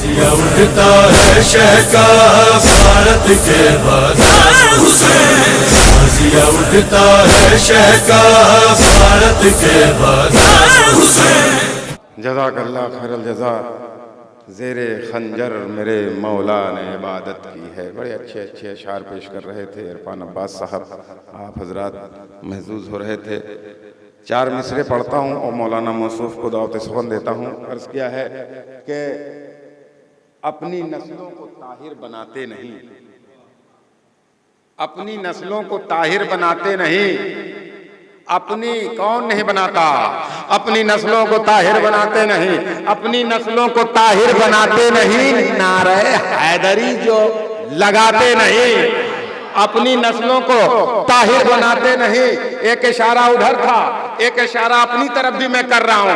تازیہ اٹھتا ہے شہ کا بھارت کے بازار حسین، تازیہ اٹھتا ہے شہ کا بھارت کے بازار حسین۔ جزاک اللہ خیر الجزا، زیر خنجر میرے مولا نے عبادت کی ہے۔ بڑے اچھے اچھے اشعار پیش کر رہے تھے عرفان عباس صاحب، آپ حضرات محظوظ ہو رہے تھے۔ 4 مصرے پڑھتا ہوں اور مولانا موصوف کو دعوت سخن دیتا ہوں۔ عرض کیا ہے کہ اپنی نسلوں کو طاہر بناتے نہیں، اپنی نسلوں کو طاہر بناتے نہیں، اپنی کون نہیں بناتا؟ اپنی نسلوں کو طاہر بناتے نہیں، اپنی نسلوں کو طاہر بناتے نہیں، نعرہ حیدری جو لگاتے نہیں، اپنی نسلوں کو طاہر بناتے نہیں۔ ایک اشارہ ادھر تھا، ایک اشارہ اپنی طرف بھی میں کر رہا ہوں،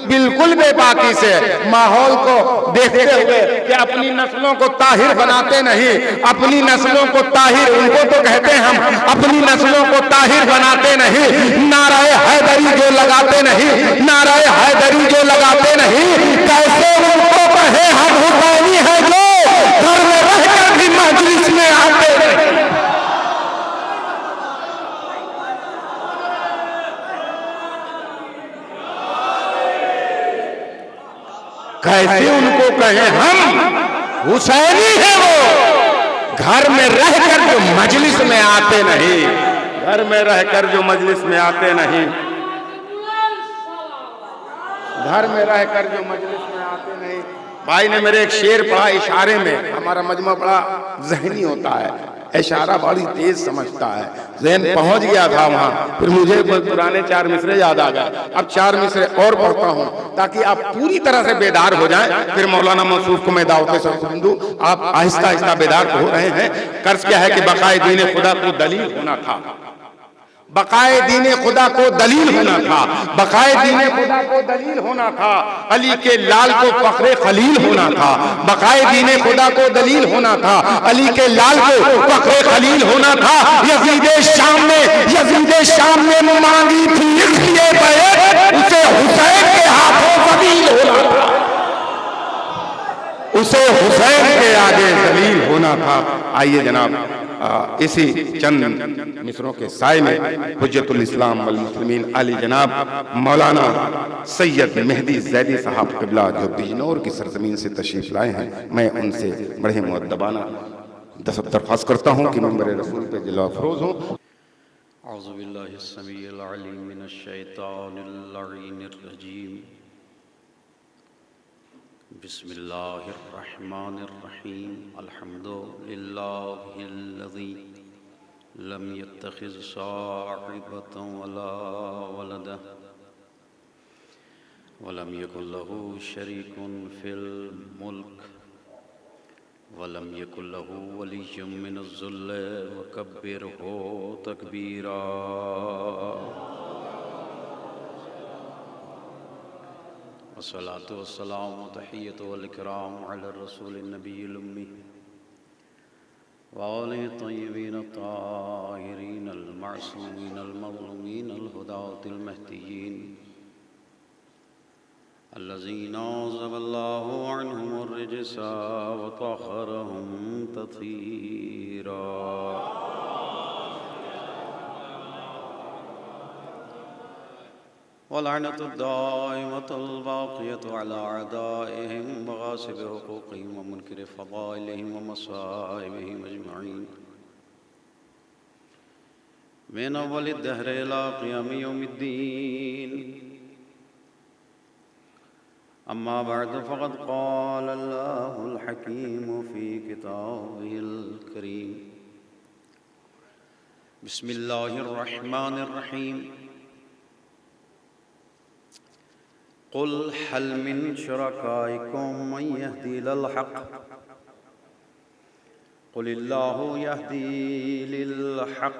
بالکل بے باکی سے ماحول کو دیکھتے ہوئے کہ اپنی نسلوں کو طاہر بناتے نہیں، اپنی نسلوں کو طاہر، ان کو تو کہتے ہیں ہم اپنی نسلوں کو طاہر بناتے نہیں، نعرہ حیدری جو لگاتے نہیں، نعرہ حیدری جو لگاتے نہیں، کیسے ان کو کہیں ہم حسینی ہیں جو گھر میں رہ کر بھی مجلس میں آتے نہیں۔ کیسے ان کو کہیں ہم حسینی ہیں وہ گھر میں رہ کر جو مجلس میں آتے نہیں، گھر میں رہ کر جو مجلس میں آتے نہیں، گھر میں رہ کر جو مجلس میں آتے نہیں۔ بھائی نے میرے ایک شعر پڑھا اشارے میں، ہمارا مجمع بڑا ذہنی ہوتا ہے، اشارہ بڑی تیز سمجھتا ہے، ذہن پہنچ گیا تھا وہاں، پھر مجھے پرانے 4 مصرے یاد آ گئے، اب 4 مصرے اور پڑھتا ہوں تاکہ آپ پوری طرح سے بیدار ہو جائیں، پھر مولانا موصوف کو میں دعوت سے حکم دوں۔ آپ آہستہ آہستہ بیدار ہو رہے ہیں۔ قرض کیا ہے کہ بقائے دین خدا کو دلیل ہونا تھا، بقائے دین خدا کو دلیل ہونا تھا، بقائے دین خدا کو دلیل ہونا تھا، علی کے لال کو فخر خلیل ہونا تھا، بقائے دین خدا کو دلیل ہونا تھا، علی کے لال کو فخر خلیل ہونا تھا۔ یزید شام میں مانگی تھی اس لیے بیعت، اسے حسین کے ہاتھوں ذلیل ہونا تھا، اسے حسین کے آگے ذلیل ہونا تھا۔ آئیے جناب اسی چند مصروں کے سائے میں حجت الاسلام والمسلمین علی جناب مولانا سید مہدی زیدی صاحب قبلہ جو بجنور کی سرزمین سے تشریف لائے ہیں، میں ان سے بڑے مؤدبانہ درخواست کرتا ہوں کہ منبر رسول پہ جلوہ افروز ہوں۔ اعوذ باللہ السمیع العلیم من الشیطان اللعین الرجیم، بسم اللہ الرحمن الرحیم، الحمد للہ الذی لم يتخذ صاحبۃ ولا ولدا ولم یکن له شریک فی الملک ولم یکن له ولی من الذل وکبرہ تکبیرا۔ والصلاة والسلام وتحیۃ والاکرام علی الرسول النبی الامی وآلہ الطیبین الطاہرین المعصومین المظلومین الہداۃ المہدیین الذین عذب اللہ عنہم الرجس وطہرہم تطہیرا۔ واللعنة الدائمة الباقية على أعدائهم وغاصب حقوقهم ومنكر فضائلهم ومصائبهم أجمعين من أول الدهر إلى قيام يوم الدين. أما بعد فقد قال الله الحكيم في كتابه الكريم: بسم الله الرحمن الرحيم. قل هل من شركائكم من يهدي إلى الحق قل الله يهدي للحق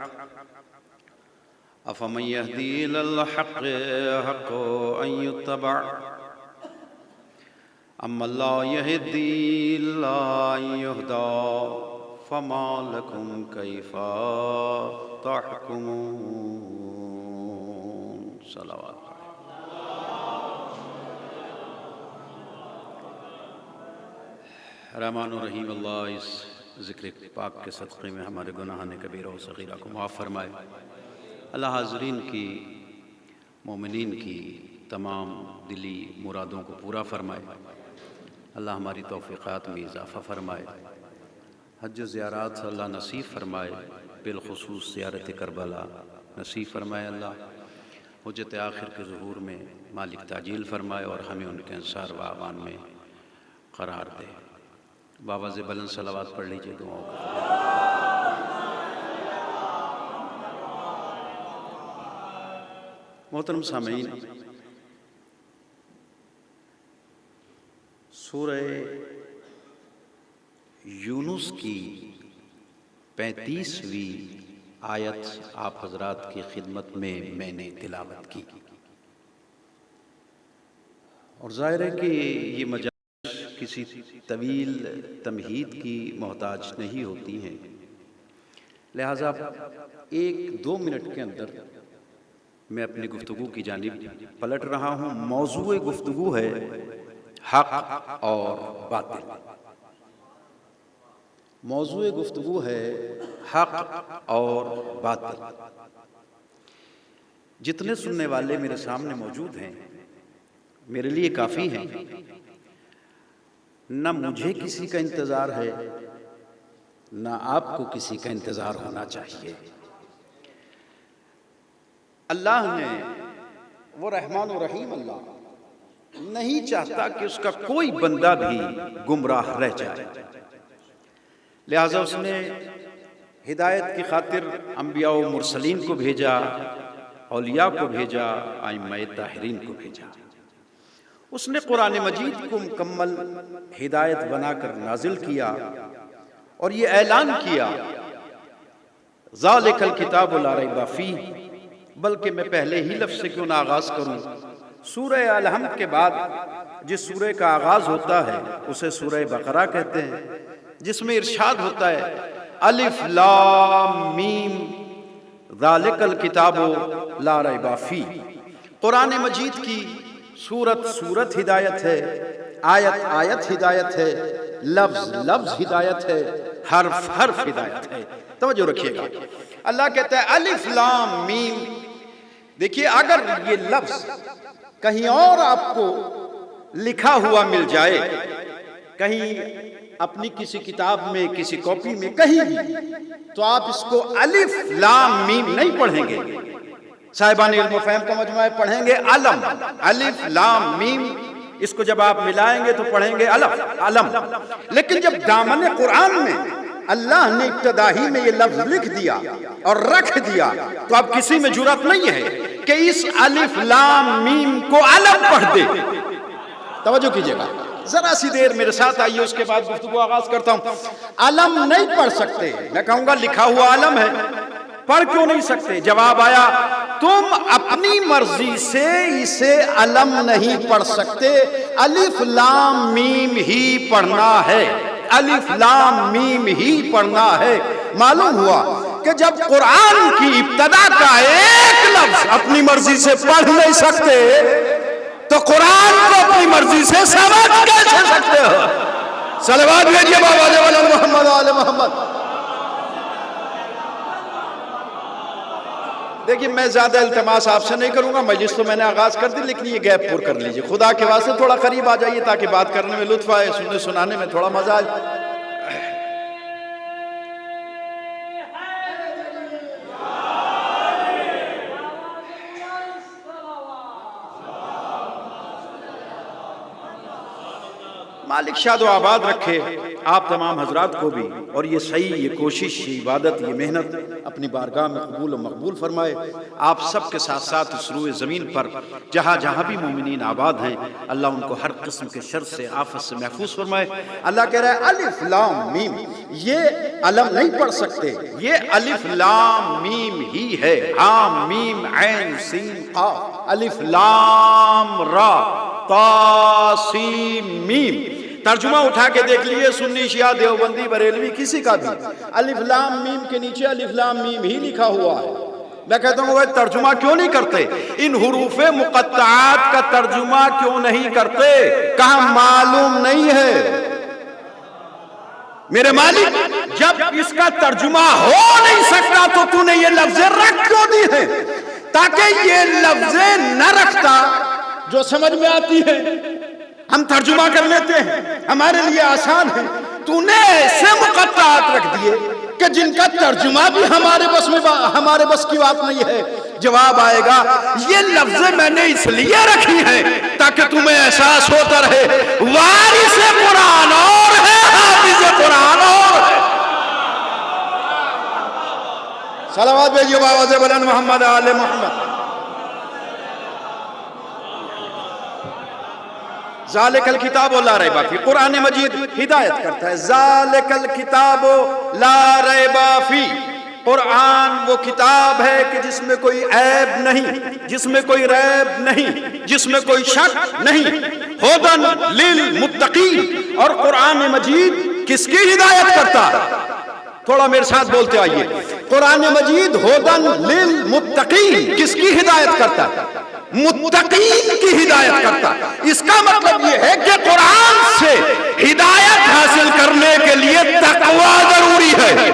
أفمن يهدي إلى الحق حق أن يتبع أما لا يهدي إلا أن يهدى فما لكم كيف تحكمون. صلوات. رحمان الرحیم اللہ اس ذکر پاک کے صدقے میں ہمارے گناہان کبیرہ و صغیرہ کو معاف فرمائے۔ اللہ حاضرین کی، مومنین کی تمام دلی مرادوں کو پورا فرمائے۔ اللہ ہماری توفیقات میں اضافہ فرمائے۔ حج و زیارات اللہ نصیب فرمائے، بالخصوص زیارت کربلا نصیب فرمائے۔ اللہ حجت آخر کے ظہور میں مالک تعجیل فرمائے اور ہمیں ان کے انصار و اعوان میں قرار دے۔ بابا سے بلند صلوات پڑھ لیجئے دعاؤں کا۔ محترم سامعین، سورہ یونس کی 35ویں آیت آپ حضرات کی خدمت میں نے تلاوت کی، اور ظاہر ہے کہ یہ مجالس کسی طویل تمہید کی محتاج نہیں ہوتی ہیں، لہٰذا 1-2 منٹ کے اندر میں اپنی گفتگو کی جانب پلٹ رہا ہوں۔ موضوع گفتگو ہے حق اور باطل۔ موضوع گفتگو ہے حق اور باطل۔ جتنے سننے والے میرے سامنے موجود ہیں میرے لیے کافی ہیں، نہ مجھے کسی کا انتظار ہے نہ آپ کو کسی کا انتظار ہونا چاہیے۔ اللہ نے، وہ رحمان و رحیم اللہ نہیں چاہتا کہ اس کا کوئی بندہ بھی گمراہ رہ جائے، لہٰذا اس نے ہدایت کی خاطر انبیاء و مرسلین کو بھیجا، اولیاء کو بھیجا، ائمہ طاہرین کو بھیجا۔ اس نے قرآن مجید کو مکمل ہدایت بنا کر نازل کیا اور یہ اعلان کیا، ذالک الکتاب لا ریب فیہ۔ بلکہ میں پہلے ہی لفظ سے کیوں نہ آغاز کروں، سورہ الحمد کے بعد جس سورہ کا آغاز ہوتا ہے اسے سورہ بقرہ کہتے ہیں، جس میں ارشاد ہوتا ہے الف لام میم ذالک الکتاب لا ریب فیہ۔ قرآن مجید کی سورت ہدایت ہے، آیت ہدایت ہے، لفظ ہدایت ہے، حرف ہدایت ہے۔ توجہ رکھیے گا، اللہ کہتا ہے الف لام میم۔ دیکھیے اگر یہ لفظ کہیں اور آپ کو لکھا ہوا مل جائے، کہیں اپنی کسی کتاب میں، کسی کاپی میں، کہیں بھی، تو آپ اس کو الف لام میم نہیں پڑھیں گے۔ صاحبان علم و فہم کا مجموعہ پڑھیں گے علم، الف لام میم۔ اس کو جب آپ ملائیں گے تو پڑھیں گے علم۔ لیکن جب دامن قرآن میں اللہ نے ابتدائی میں یہ لفظ لکھ دیا اور رکھ دیا تو اب کسی میں جرات نہیں ہے کہ اس الف لام میم کو علم پڑھ دے۔ توجہ کیجئے گا، ذرا سی دیر میرے ساتھ آئیے، اس کے بعد گفتگو آغاز کرتا ہوں۔ علم نہیں پڑھ سکتے، میں کہوں گا لکھا ہوا علم ہے، پڑھ کیوں نہیں سکتے؟ جواب آیا تم اپنی مرضی سے اسے علم نہیں پڑھ سکتے، الف لام میم ہی پڑھنا ہے، الف لام میم ہی پڑھنا ہے۔ معلوم ہوا کہ جب قرآن کی ابتدا کا ایک لفظ اپنی مرضی سے پڑھ نہیں سکتے تو قرآن کو اپنی مرضی سے سمجھ کیسے سکتے ہو؟ صلوات بھیجیے بابا جی محمد آل محمد۔ دیکھیں میں زیادہ التماس آپ سے نہیں کروں گا، مجلس تو میں نے آغاز کر دی، لیکن یہ گیپ پور کر لیجئے، خدا کے واسطے تھوڑا قریب آ جائیے تاکہ بات کرنے میں لطف آئے، سننے سنانے میں تھوڑا مزہ آئے۔ مالک شاد و آباد رکھے آپ تمام حضرات کو بھی، اور یہ صحیح، یہ کوشش، یہ عبادت، یہ محنت اپنی بارگاہ میں قبول و مقبول فرمائے۔ آپ سب کے ساتھ ساتھ اس روئے زمین پر جہاں جہاں بھی مومنین آباد ہیں، اللہ ان کو ہر قسم کے شر سے، آفت سے محفوظ فرمائے۔ اللہ کہہ رہا ہے الف لام میم، یہ علم نہیں پڑھ سکتے، یہ الف لام میم ہی ہے، حام میم عین سین قاف، الف لام را تا سین میم۔ ترجمہ اٹھا کے دیکھ لیے، سنی شیعہ دیوبندی بریلوی کسی کا بھی، الف لام میم کے نیچے الف لام میم ہی لکھا ہوا ہے۔ میں کہتا ہوں وہ ترجمہ کیوں نہیں کرتے؟ ان حروف مقطعات کا ترجمہ کیوں نہیں کرتے؟ کہاں معلوم نہیں ہے؟ میرے مالک جب اس کا ترجمہ ہو نہیں سکتا تو تو نے یہ لفظیں رکھ کیوں دی ہیں؟ تاکہ یہ لفظیں نہ رکھتا جو سمجھ میں آتی ہے ہم ترجمہ کر لیتے ہیں، ہمارے لیے آسان ہے، تو نے ایسے مقطعات رکھ دیے کہ جن کا ترجمہ بھی ہمارے بس کی بات نہیں ہے۔ جواب آئے گا یہ لفظیں میں نے اس لیے رکھی ہیں تاکہ تمہیں احساس ہوتا رہے وارث قرآن اور ہے، حافظ قرآن اور ہے۔ صلوات بھیجیے باوز بلند محمد آل محمد۔ ذالک الکتاب لا ریب فیہ، قرآن مجید ہدایت کرتا ہے۔ ذالک الکتاب لا ریب فیہ، قرآن وہ کتاب ہے کہ جس میں کوئی عیب نہیں، جس میں کوئی ریب نہیں، جس میں کوئی شک نہیں۔ ھدی للمتقین، اور قرآن مجید کس کی ہدایت کرتا ہے؟ تھوڑا میرے ساتھ بولتے آئیے، قرآن مجید ھدی للمتقین کس کی ہدایت کرتا ہے؟ متقین کی ہدایت کرتا ہے۔ اس کا مطلب یہ ہے کہ قرآن سے ہدایت حاصل کرنے کے لیے تقوی ضروری ہے۔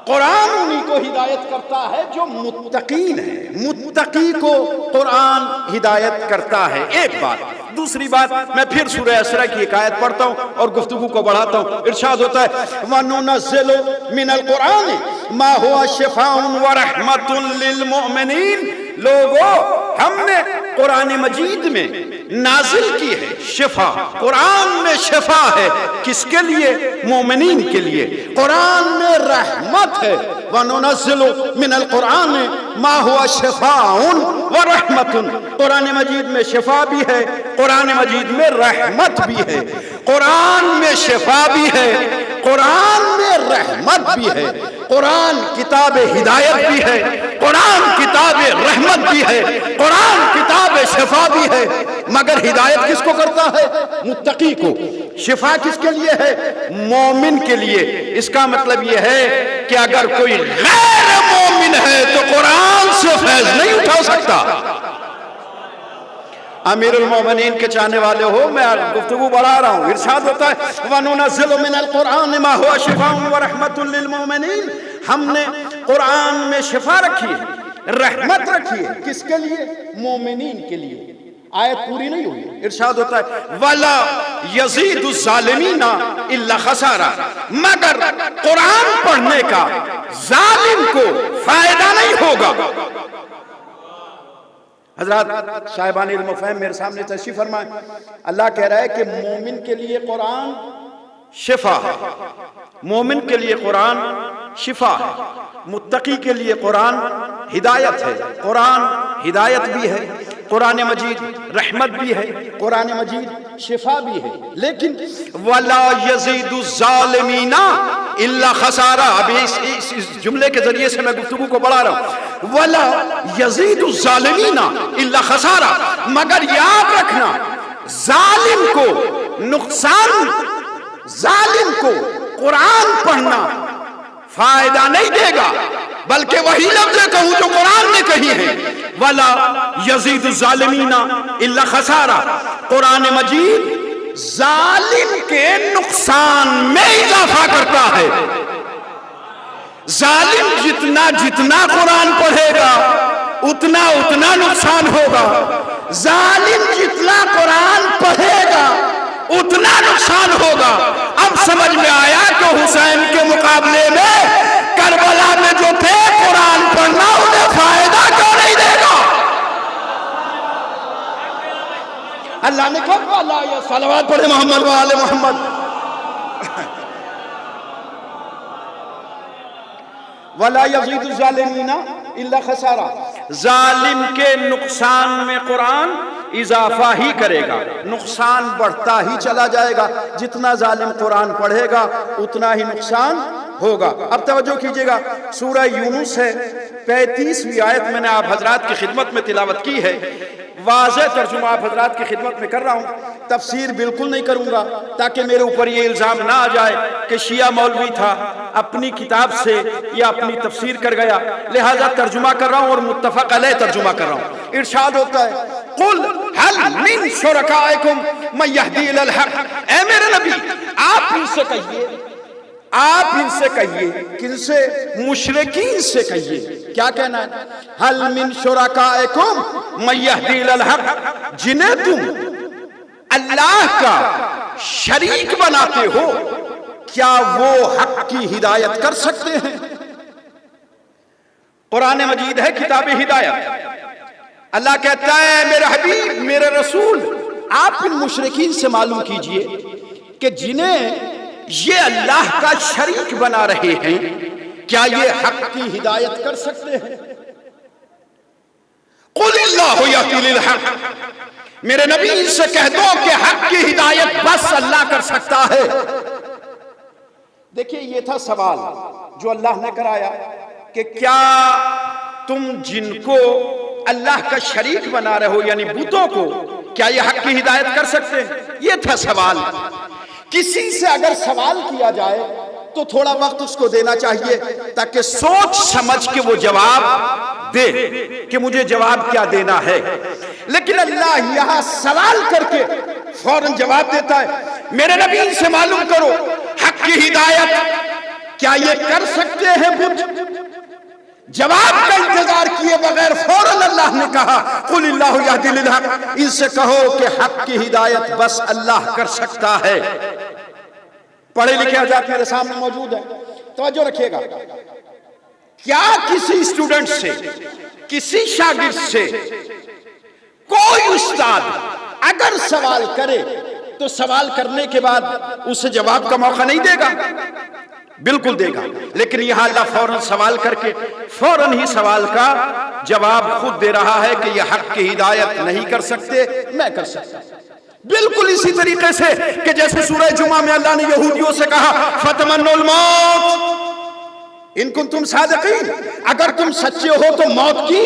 قرآن انہی کو ہدایت کرتا ہے جو متقین ہے، متقی کو قرآن ہدایت کرتا ہے۔ ایک بات۔ دوسری بات، میں پھر سورہ اسراء کی ایک آیت پڑھتا ہوں اور گفتگو کو بڑھاتا ہوں۔ ارشاد ہوتا ہے وَنُنَزِّلُ مِنَ الْقُرْآنِ مَا هُوَ شِفَاءٌ وَرَحْمَةٌ لِّلْمُؤْمِنِينَ۔ لوگو، ہم نے قرآن مجید میں نازل کی ہے شفا، قرآن میں شفا ہے، کس کے لیے؟ مومنین کے لیے۔ قرآن میں رحمت ہے، وَنُنَزِّلُ مِنَ الْقُرْآنِ مَا هُوَ شِفَاءٌ وَرَحْمَةٌ۔ قرآن مجید میں شفا بھی ہے، قرآن مجید میں رحمت بھی ہے۔ قرآن میں شفا بھی ہے، قرآن میں رحمت بھی ہے۔ قرآن کتاب ہدایت بھی ہے، قرآن کتاب رحمت بھی ہے، قرآن کتاب شفا بھی ہے۔ مگر ہدایت کس کو کرتا ہے؟ متقی کو۔ شفا کس کے لیے ہے؟ مومن کے لیے۔ اس کا مطلب یہ ہے کہ اگر کوئی غیر مومن ہے تو قرآن سے فیض نہیں اٹھا سکتا۔ امیر المومنین کے چاہنے والے ہو، میں گفتگو بڑھا رہا ہوں۔ ارشاد ہوتا ہے وَنُنَزِّلُ مِنَ الْقُرْآنِ مَا هُوَ شِفَاءٌ وَرَحْمَةٌ لِّلْمُؤْمِنِينَ۔ ہم نے قرآن میں شفا رکھی ہے، رحمت رکھی ہے، کس کے لیے؟ مومنین کے لیے۔ آیت پوری نہیں ہوئی۔ ارشاد ہوتا ہے وَلَا يَزِيدُ الظَّالِمِينَ إِلَّا خَسَارًا۔ مگر قرآن پڑھنے کا ظالم کو فائدہ نہیں ہوگا۔ حضرات صاحبان علم و فہم میرے سامنے تشریف فرمائیں۔ اللہ کہہ رہا ہے کہ مومن کے لیے قرآن شفا ہے، مومن کے لیے قرآن شفا ہے، متقی کے لیے قرآن ہدایت ہے۔ قرآن ہدایت بھی ہے، قرآن مجید رحمت بھی ہے، قرآن مجید شفا بھی ہے، لیکن وَلَا يَزِيدُ الظَّالِمِينَ إِلَّا خَسَارًا۔ ابھی اس جملے کے ذریعے سے میں گفتگو کو بڑھا رہا ہوں۔ وَلَا يَزِيدُ الظَّالِمِينَ إِلَّا خَسَارًا۔ مگر یاد رکھنا ظالم کو نقصان، ظالم کو قرآن پڑھنا فائدہ نہیں دے گا، بلکہ وہی لفظیں کہوں جو قرآن نے کہی ہے وَلَا يَزِيدُ الظَّالِمِينَ إِلَّا خَسَارًا۔ قرآن مجید ظالم کے نقصان میں اضافہ کرتا ہے۔ ظالم جتنا جتنا قرآن پڑھے گا اتنا اتنا نقصان ہوگا، ظالم جتنا قرآن پڑھے گا اتنا نقصان ہوگا۔ اب سمجھ میں آیا کہ حسین کے مقابلے میں کربلا میں جو تھے قرآن پڑھنا انہیں فائدہ کیوں نہیں دے گا؟ اللہ نے کہا اللہ یا صلوات پڑھے محمد و آل محمد۔ وَلَا يَزِيدُ الظَّالِمِينَ إِلَّا خَسَارًا۔ ظالم کے نقصان میں قرآن اضافہ ہی کرے گا، نقصان بڑھتا ہی چلا جائے گا۔ جتنا ظالم قرآن پڑھے گا اتنا ہی نقصان ہوگا۔ اب توجہ کیجئے گا، سورہ یونس ہے 35ویں آیت میں نے آپ حضرات کی خدمت میں تلاوت کی ہے۔ واضح ترجمہ آپ حضرات کی خدمت میں کر رہا ہوں، تفسیر بالکل نہیں کروں گا تاکہ میرے اوپر یہ الزام نہ آ جائے کہ شیعہ مولوی تھا، اپنی کتاب سے یا اپنی تفسیر کر گیا، لہذا ترجمہ کر رہا ہوں اور متفق علیہ ترجمہ کر رہا ہوں۔ ارشاد ہوتا ہے قُلْ هَلْ مِن شُرَكَائِكُمْ مَن يَهْدِي إِلَى الْحَقِّ۔ اے میرے نبی، آپ ان سے کہیے، آپ ان سے کہیے، کن سے؟ مشرکین سے کہیے۔ کیا کہنا ہے؟ حل من شرکائکم من یہدی الی الحق، جنہیں تم اللہ کا شریک بناتے ہو کیا وہ حق کی ہدایت کر سکتے ہیں؟ قرآن مجید ہے کتاب ہدایت۔ اللہ کہتا ہے میرے حبیب، میرے رسول، آپ ان مشرکین سے معلوم کیجئے کہ جنہیں یہ اللہ کا شریک بنا رہے ہیں کیا یہ حق کی ہدایت کر سکتے ہیں؟ قل اللہ یہدی للحق، میرے نبی ان سے کہہ دو کہ حق کی ہدایت بس اللہ کر سکتا ہے۔ دیکھیے یہ تھا سوال جو اللہ نے کرایا کہ کیا تم جن کو اللہ کا شریک بنا رہے ہو یعنی بتوں کو، کیا یہ حق کی ہدایت کر سکتے ہیں؟ یہ تھا سوال۔ کسی سے اگر سوال کیا جائے تو تھوڑا وقت اس کو دینا چاہیے تاکہ سوچ سمجھ کے وہ جواب دے کہ مجھے جواب کیا دینا ہے۔ لیکن اللہ یہاں سوال کر کے فوراً جواب دیتا ہے، میرے نبی ان سے معلوم کرو حق کی ہدایت کیا یہ کر سکتے ہیں بت؟ جواب کا انتظار کیے بغیر فوراً اللہ نے کہا قل اللہ یہدی للحق، ان سے کہو کہ حق کی ہدایت بس اللہ کر سکتا ہے۔ پڑھے لکھے حضرات میرے سامنے موجود ہیں، توجہ رکھیے گا۔ کیا کسی اسٹوڈنٹ سے، کسی شاگرد سے کوئی استاد اگر سوال کرے تو سوال کرنے کے بعد اسے جواب کا موقع نہیں دے گا؟ بالکل دے گا، لیکن یہاں اللہ فوراً سوال کر کے فوراً ہی سوال کا جواب خود دے رہا ہے کہ یہ حق کی ہدایت نہیں کر سکتے، میں کر سکتا۔ بالکل اسی طریقے سے کہ جیسے سورہ جمعہ میں اللہ نے یہودیوں سے کہا فَتَمَنُّوا الْمَوْتَ اِن كُنتُمْ صَادِقِينَ، اگر تم سچے ہو تو موت کی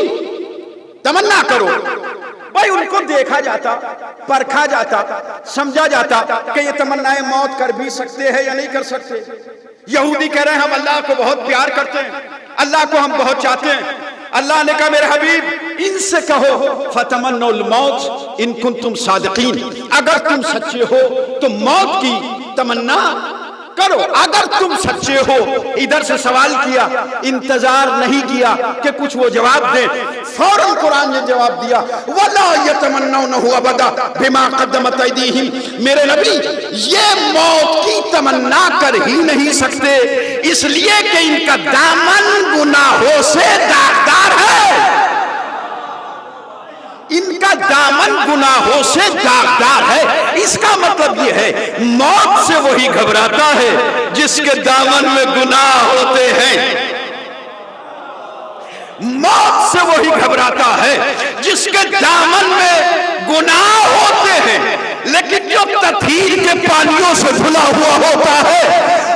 تمنا کرو۔ بھائی ان کو دیکھا جاتا، پرکھا جاتا، سمجھا جاتا کہ یہ تمنائے موت کر بھی سکتے ہیں یا نہیں کر سکتے۔ یہودی کہہ رہے ہیں ہم اللہ کو بہت پیار کرتے ہیں، اللہ کو ہم بہت چاہتے ہیں۔ اللہ نے کہا میرے حبیب ان سے کہو فَتَمَنُّوا الْمَوْتَ اِن كُنتُمْ صَادِقِينَ، اگر تم سچے ہو تو موت کی تمنا کرو، اگر تم سچے ہو۔ ادھر سے سوال کیا، انتظار نہیں کیا کہ کچھ وہ جواب دیں، فوراً قرآن نے جواب دیا وَلَا يَتَمَنَّوْنَهُ أَبَدًا بِمَا قَدَّمَتْ أَيْدِيهِمْ، میرے نبی یہ موت کی تمنا کر ہی نہیں سکتے اس لیے کہ ان کا دامن گناہوں سے داغدار ہے، ان کا دامن گناہوں سے داغدار ہے۔ اس کا مطلب یہ ہے موت سے وہی گھبراتا ہے جس کے دامن میں گناہ ہوتے ہیں، موت سے وہی گھبراتا ہے جس کے دامن میں گناہ ہوتے ہیں۔ لیکن جو تطہیر کے پانیوں سے دھلا ہوا ہوتا ہے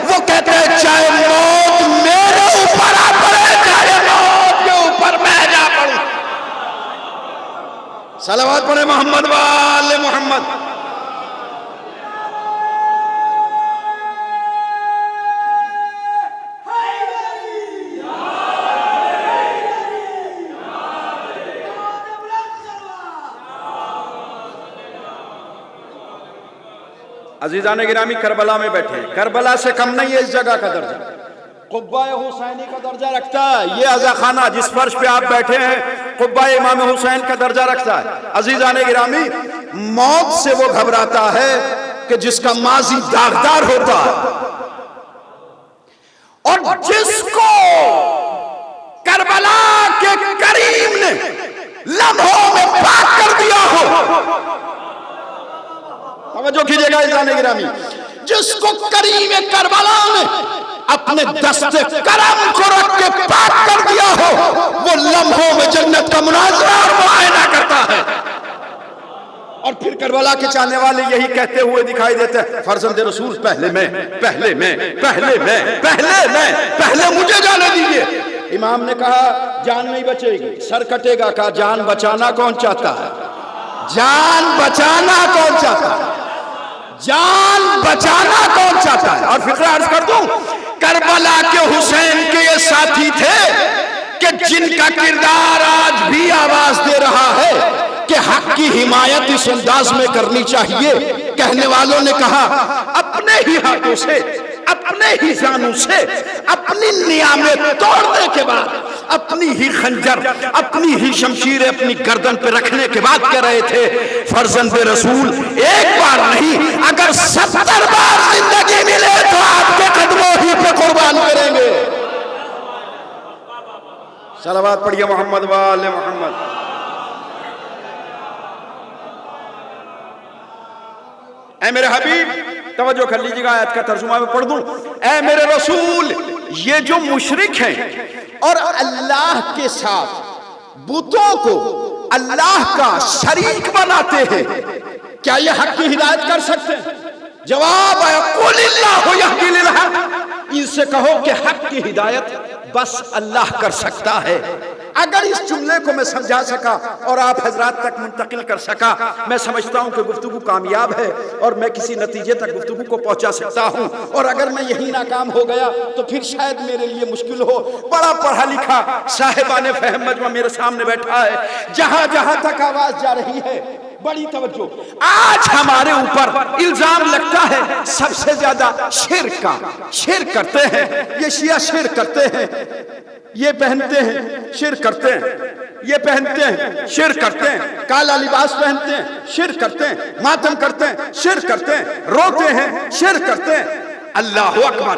وہ کہتے ہیں چاہے موت میرے اوپر آ پڑے، چاہے موت کے اوپر میں جا پڑوں۔ صلوات پڑھیں محمد وآل محمد۔ عزیزان گرامی کربلا میں بیٹھے، کربلا سے کم نہیں ہے اس جگہ کا درجہ، قبہ حسینی کا درجہ رکھتا ہے۔ یہ عزا خانہ جس فرش پہ آپ بیٹھے ہیں قبہ امام حسین کا درجہ رکھتا ہے۔ عزیزان گرامی موت سے وہ گھبراتا ہے کہ جس کا ماضی داغدار ہوتا ہے، اور جس کو کربلا کے کریم نے لمحوں میں پاک کر دیا ہو۔ توجہ کیجئے گا عزیزان گرامی، جس کو کریم کربلا نے اپنے دست کرم کو رکھ کے پاک کر دیا ہو، وہ لمحوں میں جنت کا مناظرہ اور معائنہ کرتا ہے۔ اور پھر کربلا کے چاہنے والے یہی کہتے ہوئے دکھائی دیتے ہیں فرزند رسول پہلے میں، پہلے میں، پہلے میں، پہلے میں، پہلے مجھے جانے دیجئے۔ امام نے کہا جان نہیں بچے گی، سر کٹے گا۔ کہا جان بچانا کون چاہتا ہے؟ جان بچانا کون چاہتا ہے؟ جان بچانا کون چاہتا ہے؟ اور فکر عرض کر دوں کربلا کے حسین کے یہ ساتھی تھے کہ جن کا کردار آج بھی آواز دے رہا ہے کہ حق کی حمایت اس انداز میں کرنی چاہیے کہنے والوں نے کہا اپنے ہی ہاتھوں سے اپنے ہی جانوں سے اپنی نیامیں توڑنے کے بعد اپنی ہی خنجر اپنی ہی شمشیر اپنی گردن پہ رکھنے کے بعد کہہ رہے تھے فرزند رسول ایک بار نہیں اگر 70 بار زندگی ملے تو آپ کے قدموں ہی پہ قربان کریں گے. صلوات پڑھیے محمد وآل محمد. اے میرے حبیب توجہ کر لیجیے گا آیت کا ترجمہ میں پڑھ دوں. اے میرے رسول یہ جو مشرک ہیں اور اللہ کے ساتھ بتوں کو اللہ کا شریک بناتے ہیں کیا یہ حق کی ہدایت کر سکتے ہیں؟ جواب ہے قل اللہ یہدی للحق. ان سے کہو کہ حق کی ہدایت بس اللہ کر سکتا ہے. اگر اس جملے کو میں سمجھا سکا اور آپ حضرات تک منتقل کر سکا میں سمجھتا ہوں کہ گفتگو کامیاب ہے اور میں کسی نتیجے تک گفتگو کو پہنچا سکتا ہوں. اور اگر میں یہی ناکام ہو گیا تو پھر شاید میرے لیے مشکل ہو. بڑا پڑھا لکھا صاحبان فہم مجمع میرے سامنے بیٹھا ہے. جہاں جہاں تک آواز جا رہی ہے بڑی توجہ. آج ہمارے اوپر الزام لگتا ہے سب سے زیادہ شرک کا. شرک کرتے ہیں یہ شیعہ شرک کرتے ہیں یہ پہنتے ہیں شرک کرتے ہیں یہ پہنتے ہیں شرک کرتے ہیں کالا لباس پہنتے ہیں شرک کرتے ہیں ماتم کرتے ہیں شرک کرتے ہیں روتے ہیں شرک کرتے ہیں. اللہ اکبر.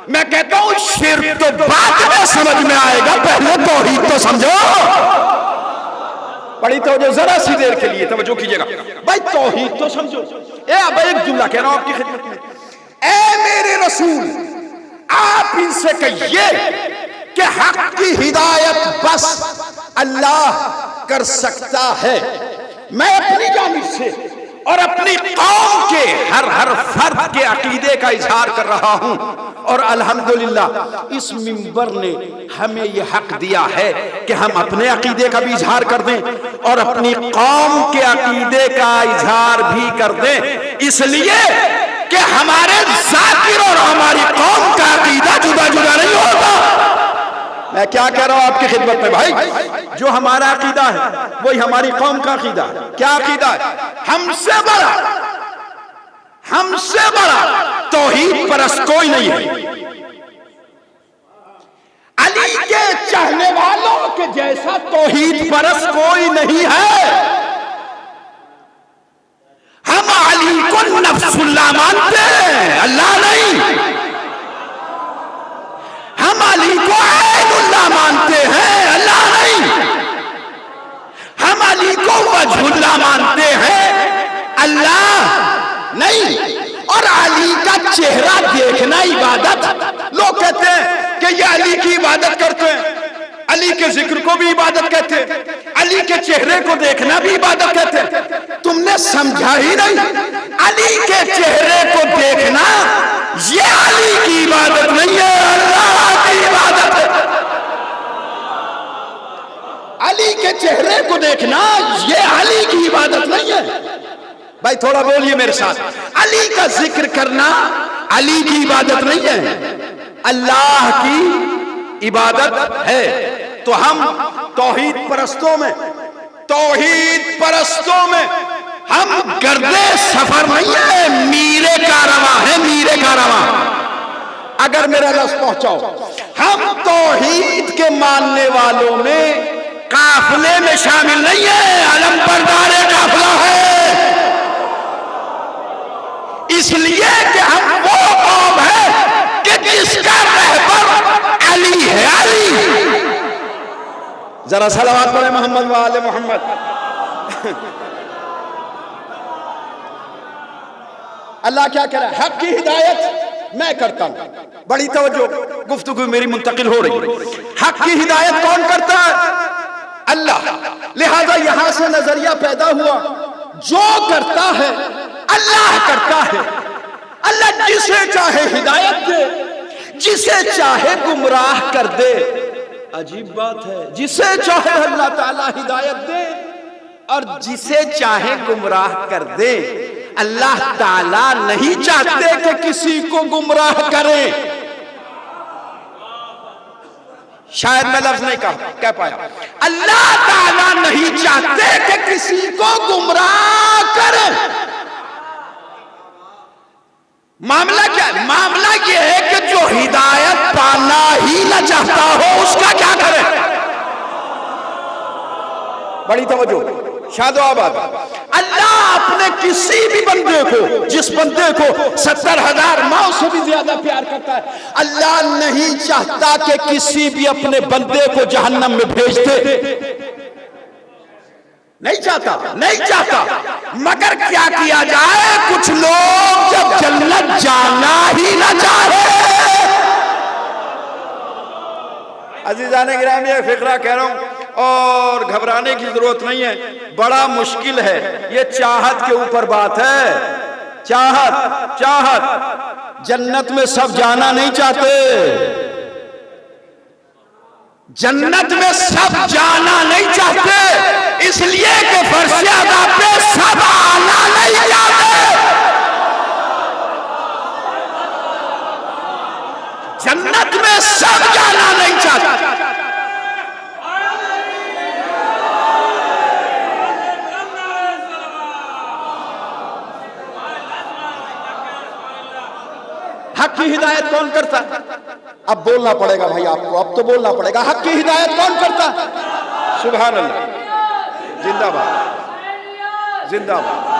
میں کہتا ہوں شرک تو بعد میں سمجھ میں آئے گا پہلے توحید تو سمجھو. بڑی توجہ ذرا سی دیر کے لیے توجہ کیجئے گا بھائی توحید تو سمجھو. اب ایک جملہ کہہ رہا ہوں آپ کی خدمت میں. اے میرے رسول آپ ان سے کہیے کہ حق کی ہدایت بس اللہ کر سکتا ہے. میں اپنی جانب سے اور اپنی قوم کے ہر فرد کے عقیدے کا اظہار کر رہا ہوں اور الحمدللہ اس منبر نے ہمیں یہ حق دیا ہے کہ ہم اپنے عقیدے کا بھی اظہار کر دیں اور اپنی قوم کے عقیدے کا اظہار بھی کر دیں. اس لیے کہ ہمارے ذاکر اور ہماری قوم کا عقیدہ جدا جدا نہیں ہوتا. میں کیا کہہ رہا ہوں آپ کی خدمت میں بھائی جو ہمارا عقیدہ ہے وہی ہماری قوم کا عقیدہ ہے. کیا عقیدہ ہے؟ ہم سے بڑا توحید پرست کوئی نہیں ہے. علی کے چاہنے والوں کے جیسا توحید پرست کوئی نہیں ہے. ہم علی کو نفس اللہ مانتے ہیں اللہ نہیں. ہم علی کو عین اللہ مانتے ہیں اللہ نہیں. ہم علی کو وجہ اللہ مانتے ہیں اللہ نہیں. اور علی کا چہرہ دیکھنا عبادت. لوگ کہتے ہیں کہ یہ علی کی عبادت کرتے ہیں علی کے ذکر کو بھی عبادت کہتے ہیں علی کے چہرے کو دیکھنا بھی عبادت کہتے ہیں. تم نے سمجھا ہی نہیں. علی کے چہرے کو دیکھنا یہ علی کی عبادت نہیں ہے اللہ کی عبادت ہے. علی کے چہرے کو دیکھنا یہ علی کی عبادت نہیں ہے. بھائی تھوڑا بولیے میرے ساتھ. علی کا ذکر کرنا علی کی عبادت نہیں ہے اللہ کی عبادت ہے. تو ہم توحید پرستوں میں ہم گردے سفر نہیں ہے میرے کارواں ہے میرے کارواں. اگر میرا لفظ پہنچاؤ ہم توحید کے ماننے والوں میں قافلے میں شامل نہیں ہے علم بردار قافلہ ہے. اس لیے کہ ہم وہ قوم ہے کہ جس کا رہبر علی ہے علی. ذرا صلوات پڑھیں محمد وآل محمد. اللہ کیا کہہ رہا ہے؟ حق کی ہدایت میں کرتا ہوں. بڑی توجہ گفتگو میری منتقل ہو رہی ہے. حق کی ہدایت کون کرتا ہے؟ اللہ. لہذا یہاں سے نظریہ پیدا ہوا جو کرتا ہے اللہ کرتا ہے. اللہ جسے چاہے ہدایت دے جسے چاہے گمراہ کر دے. عجیب بات ہے جسے چاہے اللہ تعالیٰ ہدایت دے اور جسے چاہے گمراہ کر دے. اللہ تعالیٰ نہیں چاہتے کہ کسی کو گمراہ کرے. شاید میں لفظ نہیں کہہ پایا. اللہ تعالیٰ نہیں چاہتے کہ کسی کو گمراہ کرے. معاملہ کیا ہے؟ معاملہ یہ ہے کہ جو ہدایت پانا ہی نہ چاہتا ہو اس کا کیا کرے؟ بڑی توجہ، شاد و آباد۔ اللہ اپنے کسی بھی بندے کو، جس بندے کو 70,000 ماؤں سے بھی زیادہ پیار کرتا ہے، اللہ نہیں چاہتا کہ کسی بھی اپنے بندے کو جہنم میں بھیج دے، نہیں چاہتا، نہیں چاہتا۔ مگر کیا کیا جائے، کچھ لوگ جب جنت جانا ہی نہ چاہے۔ عزیزان گرامی، یہ فقرہ کہہ رہا ہوں اور گھبرانے کی ضرورت نہیں ہے، بڑا مشکل ہے، یہ چاہت کے اوپر بات ہے۔ چاہت جنت میں سب جانا نہیں چاہتے، جنت میں سب جانا نہیں چاہتے، اس لیے کہ فرش ادا پہ سب آنا نہیں چاہتے۔ جنت میں سب جانا نہیں چاہتے۔ حق کی ہدایت کون کرتا؟ اب بولنا پڑے گا بھائی آپ کو، اب تو بولنا پڑے گا۔ حق کی ہدایت کون کرتا؟ سبحان اللہ، زندہ باد، زندہ باد۔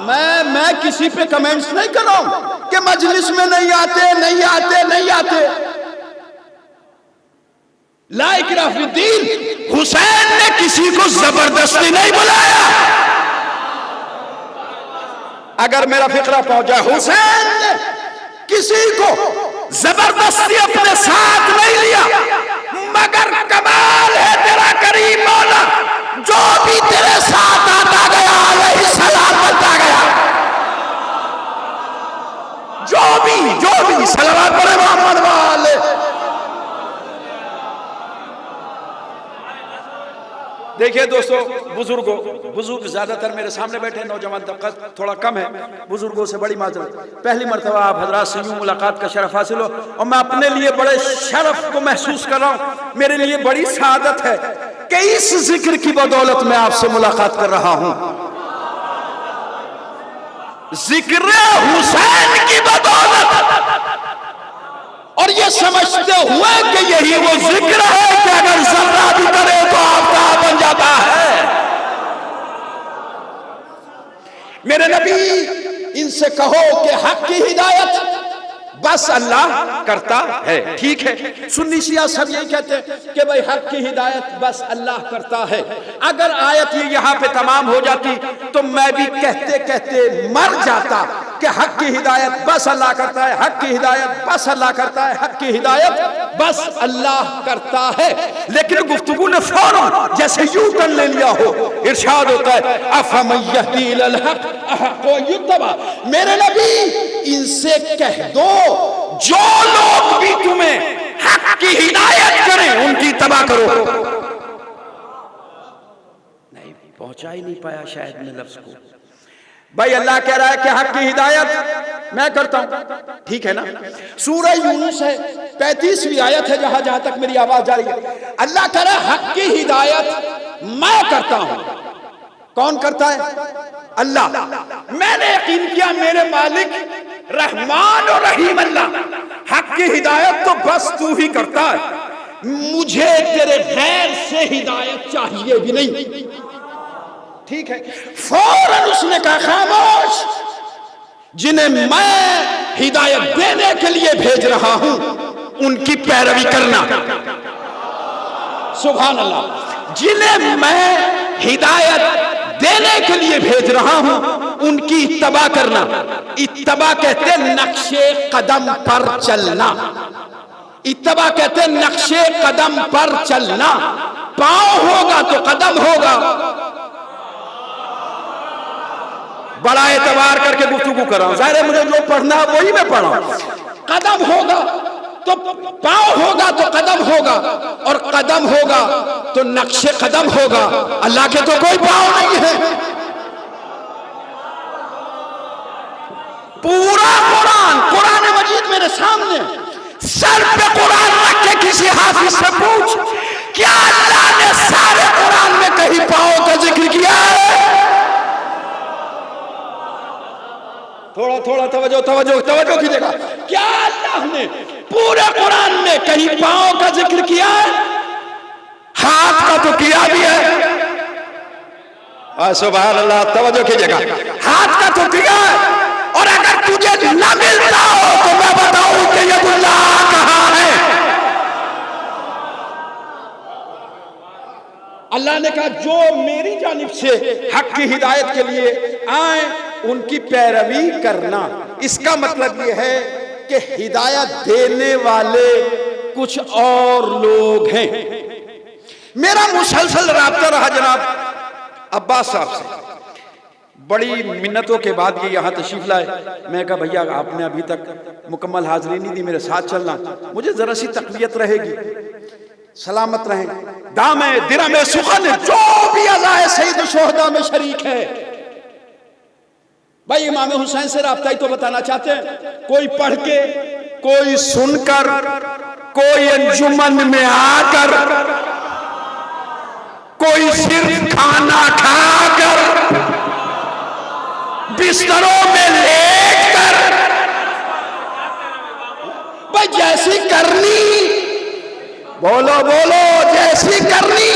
میں کسی پہ کمنٹس نہیں کر رہا ہوں کہ مجلس میں نہیں آتے، نہیں آتے، نہیں آتے۔ لا اکراہ فی الدین، حسین نے کسی کو زبردستی نہیں بلایا۔ اگر میرا فقرہ پہنچا، حسین نے کسی کو زبردستی اپنے ساتھ نہیں لیا، مگر کمال ہے تیرا کریم مولا، جو بھی تیرے ساتھ آتا گیا علیہ السلام بنتا گیا، جو بھی صلوات پڑھے محمد والے۔ دیکھیے دوستو، بزرگ زیادہ تر میرے سامنے بیٹھے، نوجوان طبقہ تھوڑا کم ہے، بزرگوں سے بڑی معذرت۔ پہلی مرتبہ آپ حضرات سے یوں ملاقات کا شرف حاصل ہو، اور میں اپنے لیے بڑے شرف کو محسوس کر رہا ہوں، میرے لیے بڑی سعادت ہے کہ اس ذکر کی بدولت میں آپ سے ملاقات کر رہا ہوں، ذکر حسین کی بدولت، اور یہ سمجھتے ہوئے کہ یہی وہ ذکر ہے کہ اگر ذرہ بھی کرے تو آفتاب بن جاتا ہے۔ میرے نبی، ان سے کہو کہ حق کی ہدایت بس اللہ کرتا ہے۔ ٹھیک ہے، سنی شیعہ سب یہی کہتے ہیں کہ بھئی حق کی ہدایت بس اللہ کرتا ہے۔ اگر آیت یہ یہاں پہ تمام ہو جاتی تو میں بھی کہتے کہتے مر جاتا کہ حق کی ہدایت بس اللہ کرتا ہے، حق کی ہدایت بس اللہ کرتا ہے، حق کی ہدایت بس اللہ کرتا ہے۔ لیکن گفتگو نے فوراً جیسے یوں ٹرن لے لیا ہو، ارشاد ہوتا ہے افمن یہدی الی الحق احق ان یتبع۔ میرے نبی، ان سے کہہ دو جو لوگ بھی تمہیں حق کی ہدایت کریں ان کی اتباع کرو۔ نہیں پہنچا ہی نہیں پایا شاید میں لفظ کو۔ بھائی اللہ کہہ رہا ہے کہ حق کی ہدایت میں کرتا ہوں، ٹھیک ہے نا؟ سورہ یونس ہے، 35ویں آیت ہے جہاں جہاں تک میری آواز جا رہی ہے۔ اللہ کہہ رہا ہے حق کی ہدایت میں کرتا ہوں۔ کون کرتا ہے؟ اللہ۔ میں نے یقین کیا میرے مالک رحمان اور رحیم اللہ، حق کی ہدایت تو بس تو ہی کرتا ہے، مجھے تیرے غیر سے ہدایت چاہیے بھی نہیں۔ ٹھیک ہے، فوراً اس نے کہا خاموش، جنہیں میں ہدایت دینے کے لیے بھیج رہا ہوں ان کی پیروی کرنا۔ سبحان اللہ، جنہیں میں ہدایت دینے کے لیے بھیج رہا ہوں ان کی اتباع کرنا۔ اتباع کہتے ہیں نقش قدم پر چلنا، اتباع کہتے ہیں نقش قدم پر چلنا۔ پاؤں ہوگا تو قدم ہوگا۔ بڑا اعتبار کر کے گفتگو کر رہا ہوں، ظاہر ہے مجھے جو پڑھنا ہے وہی میں پڑھ رہا ہوں۔ قدم ہوگا تو پاؤں ہوگا تو قدم ہوگا، اور قدم ہوگا تو نقش قدم ہوگا۔ اللہ کے تو کوئی پاؤں نہیں ہے۔ پورا قرآن مجید میرے سامنے، سر پہ قرآن رکھ کے کسی حافظ سے پوچھ کیا توجہ کیجیے گا. کیا اللہ نے پورے قرآن میں کہیں پاؤں کا ذکر کیا ہے؟ ہاتھ کا تو کیا بھی ہے. سبحان اللہ. توجہ کیجیے گا. ہاتھ کا تو کیا ہے. اور اگر تجھے نہ ملتا ہو تو میں بتاؤں کہ ید اللہ کہاں ہے. اللہ نے کہا جو میری جانب سے حق کی ہدایت کے لیے آئیں ان کی پیروی کرنا. اس کا مطلب یہ ہے کہ ہدایت دینے والے کچھ اور لوگ ہیں. میرا مسلسل رابطہ رہا جناب عباس صاحب سے. بڑی منتوں کے بعد یہ یہاں تشریف لائے. میں کہا بھیا آپ نے ابھی تک مکمل حاضری نہیں دی, میرے ساتھ چلنا, مجھے ذرا سی تقویت رہے گی. سلامت رہیں. دامے درم سخن جو بھی عزائے سید الشہداء میں شریک ہے. بھائی امام حسین سے رابطہ ہی تو بتانا چاہتے ہیں. کوئی پڑھ کے, کوئی سن کر, کوئی انجمن میں آ کر, کوئی صرف کھانا کھا کر, بستروں میں لیٹ کر, بھائی جیسی کرنی, بولو بولو, جیسی کرنی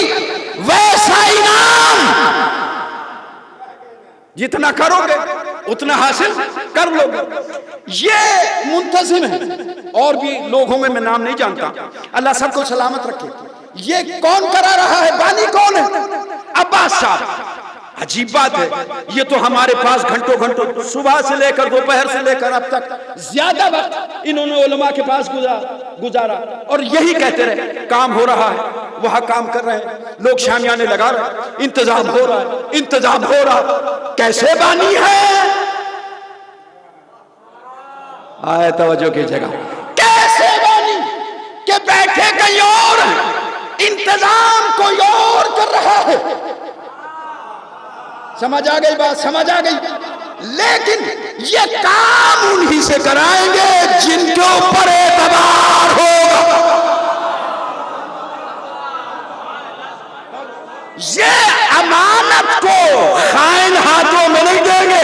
ویسا انعام. جتنا کرو گے اتنا حاصل کر لو گے. یہ منتظم ہے. اور بھی لوگوں میں نام نہیں جانتا, اللہ سب کو سلامت رکھے. یہ کون کرا رہا ہے, بانی کون ہے؟ عباس صاحب. عجیب بات ہے, یہ تو ہمارے پاس گھنٹوں گھنٹوں صبح سے لے کر دوپہر سے لے کر اب تک زیادہ وقت انہوں نے علماء کے پاس گزارا اور یہی کہتے رہے کام ہو رہا ہے, وہاں کام کر رہے ہیں, لوگ شامیانے لگا رہے ہیں, انتظام ہو رہا ہے, انتظام ہو رہا. کیسے بانی ہے؟ آئے توجہ کی جگہ. کیسے بانی کہ بیٹھے کہیں اور ہیں, انتظام کوئی اور کر رہا ہے. سمجھ آ گئی بات, سمجھ آ گئی. لیکن یہ کام انہی سے کرائیں گے جن کے اوپر اعتبار ہوگا. یہ امانت کو خائن ہاتھوں میں نہیں دیں گے.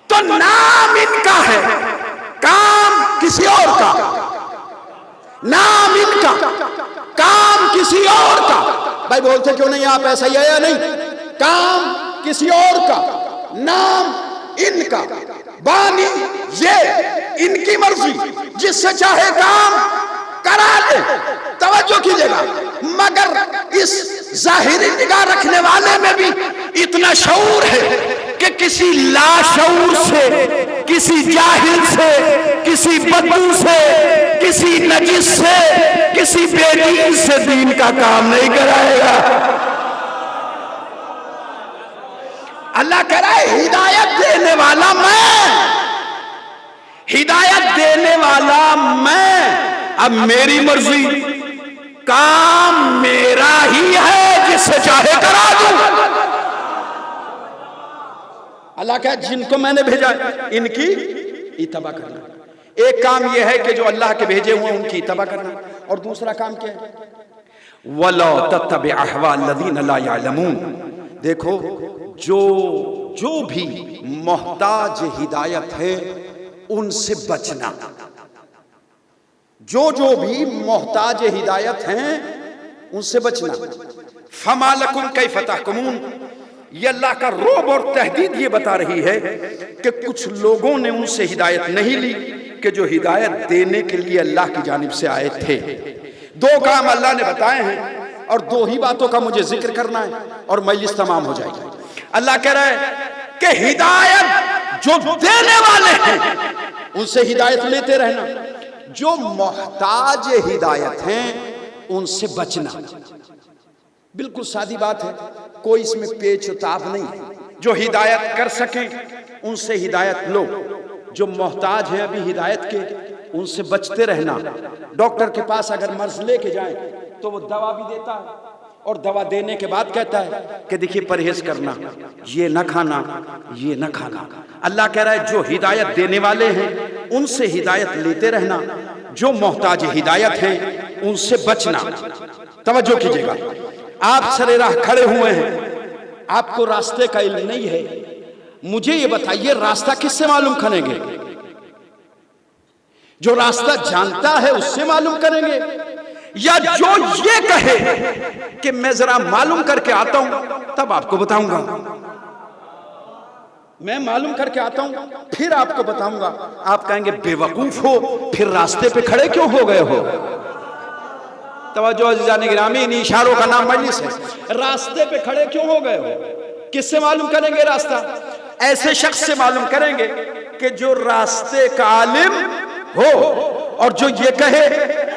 تو نام ان کا ہے, کام کسی اور کا. نام ان کا, کام کسی اور کا. بھائی بولتے کیوں نہیں آپ ایسا ہی ہے یا نہیں؟ کام کسی اور کا, نام ان کا. بانی یہ ان کی مرضی, جس سے چاہے کام کرا لے. توجہ کیجئے گا. مگر اس ظاہری نگاہ رکھنے والے میں بھی اتنا شعور ہے کہ کسی لاشعور سے, کسی جاہل سے, کسی بدو سے, کسی نجس سے, کسی بے دین سے دین کا کام نہیں کرائے گا. اللہ کہہ رہا ہے ہدایت دینے والا میں, ہدایت دینے والا میں. اب میری مرضی, کام میرا ہی ہے, جس سے چاہے کرا دوں. اللہ کہا جن کو میں نے بھیجا ان کی اتباع کرنا. ایک کام یہ ہے کہ جو اللہ کے بھیجے ہوئے ان کی اتباع کرنا, اور دوسرا کام کیا ہے؟ وَلَا تَتَّبِعْ أَهْوَاءَ الَّذِينَ لَا يَعْلَمُونَ. دیکھو جو بھی محتاج ہدایت ہے ان سے بچنا. جو بھی محتاج ہدایت ہیں ان سے بچنا. فَمَا لَكُمْ كَيْفَ تَحْكُمُونَ. یہ اللہ کا رعب اور تہدید یہ بتا رہی ہے کہ کچھ لوگوں نے ان سے ہدایت نہیں لی کہ جو ہدایت دینے کے لیے اللہ کی جانب سے آئے تھے. دو کام اللہ نے بتائے ہیں اور دو ہی باتوں کا مجھے ذکر کرنا ہے اور مجلس تمام ہو جائے گی. اللہ کہہ رہا ہے کہ ہدایت جو دینے والے ہیں ان سے ہدایت لیتے رہنا, جو محتاج ہدایت ہیں ان سے بچنا. بالکل سادی بات ہے, کوئی اس میں پیچ و تاب نہیں. جو ہدایت کر سکیں ان سے ہدایت لو, جو محتاج ہیں ابھی ہدایت کے ان سے بچتے رہنا. ڈاکٹر کے پاس اگر مرض لے کے جائیں تو وہ دوا بھی دیتا ہے اور دوا دینے کے بعد کہتا ہے کہ دیکھیے پرہیز کرنا, یہ نہ کھانا, یہ نہ کھانا. اللہ کہہ رہا ہے جو ہدایت دینے والے ہیں ان سے ہدایت لیتے رہنا, جو محتاج ہدایت ہیں ان سے بچنا. توجہ کیجئے گا. آپ سر راہ کھڑے ہوئے ہیں, آپ کو راستے کا علم نہیں ہے, مجھے یہ بتائیے راستہ کس سے معلوم کریں گے؟ جو راستہ جانتا ہے اس سے معلوم کریں گے، یا جو یہ کہے کہ میں ذرا معلوم کر کے آتا ہوں تب آپ کو بتاؤں گا؟ میں معلوم کر کے آتا ہوں پھر آپ کو بتاؤں گا۔ آپ کہیں گے بے وقوف ہو، پھر راستے پہ کھڑے کیوں ہو گئے ہو؟ توجہ عزیزان گرامی، ان اشاروں کا نام مجلس ہے۔ راستے پہ کھڑے کیوں ہو گئے ہو؟ کس سے معلوم کریں گے راستہ؟ ایسے شخص سے معلوم کریں گے کہ جو راستے کا عالم ہو اور جو یہ کہے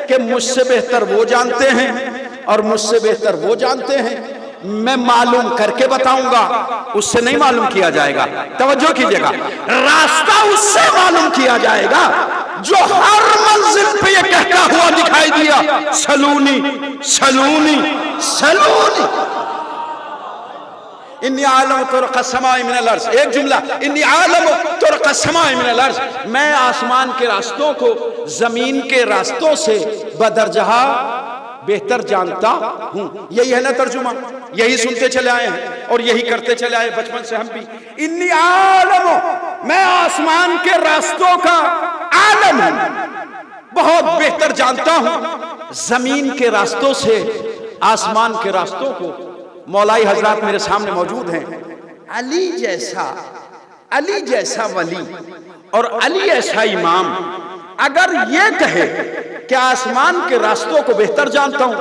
کہ مجھ سے بہتر وہ جانتے ہیں اور مجھ سے بہتر وہ جانتے ہیں، میں معلوم کر کے بتاؤں گا، اس سے نہیں معلوم کیا جائے گا۔ توجہ کیجئے گا، راستہ اس سے معلوم کیا جائے گا جو ہر منزل پہ یہ کہتا ہوا دکھائی دیا، سلونی سلونی سلونی، انی عالم طرق السماء من الارض۔ ایک جملہ، انی عالم طرق السماء من الارض، میں آسمان کے راستوں کو زمین کے راستوں سے بدرجہ بہتر جانتا ہوں۔ یہی ہے نا ترجمہ، یہی سنتے چلے آئے ہیں اور یہی کرتے چلے آئے بچپن سے ہم بھی۔ انی عالم، میں آسمان کے راستوں کا عالم ہوں، بہت بہتر جانتا ہوں زمین کے راستوں سے آسمان کے راستوں کو۔ مولائی حضرات میرے سامنے موجود ہیں، علی جیسا ولی اور علی ایسا امام اگر یہ کہے کہ آسمان کے راستوں کو بہتر جانتا ہوں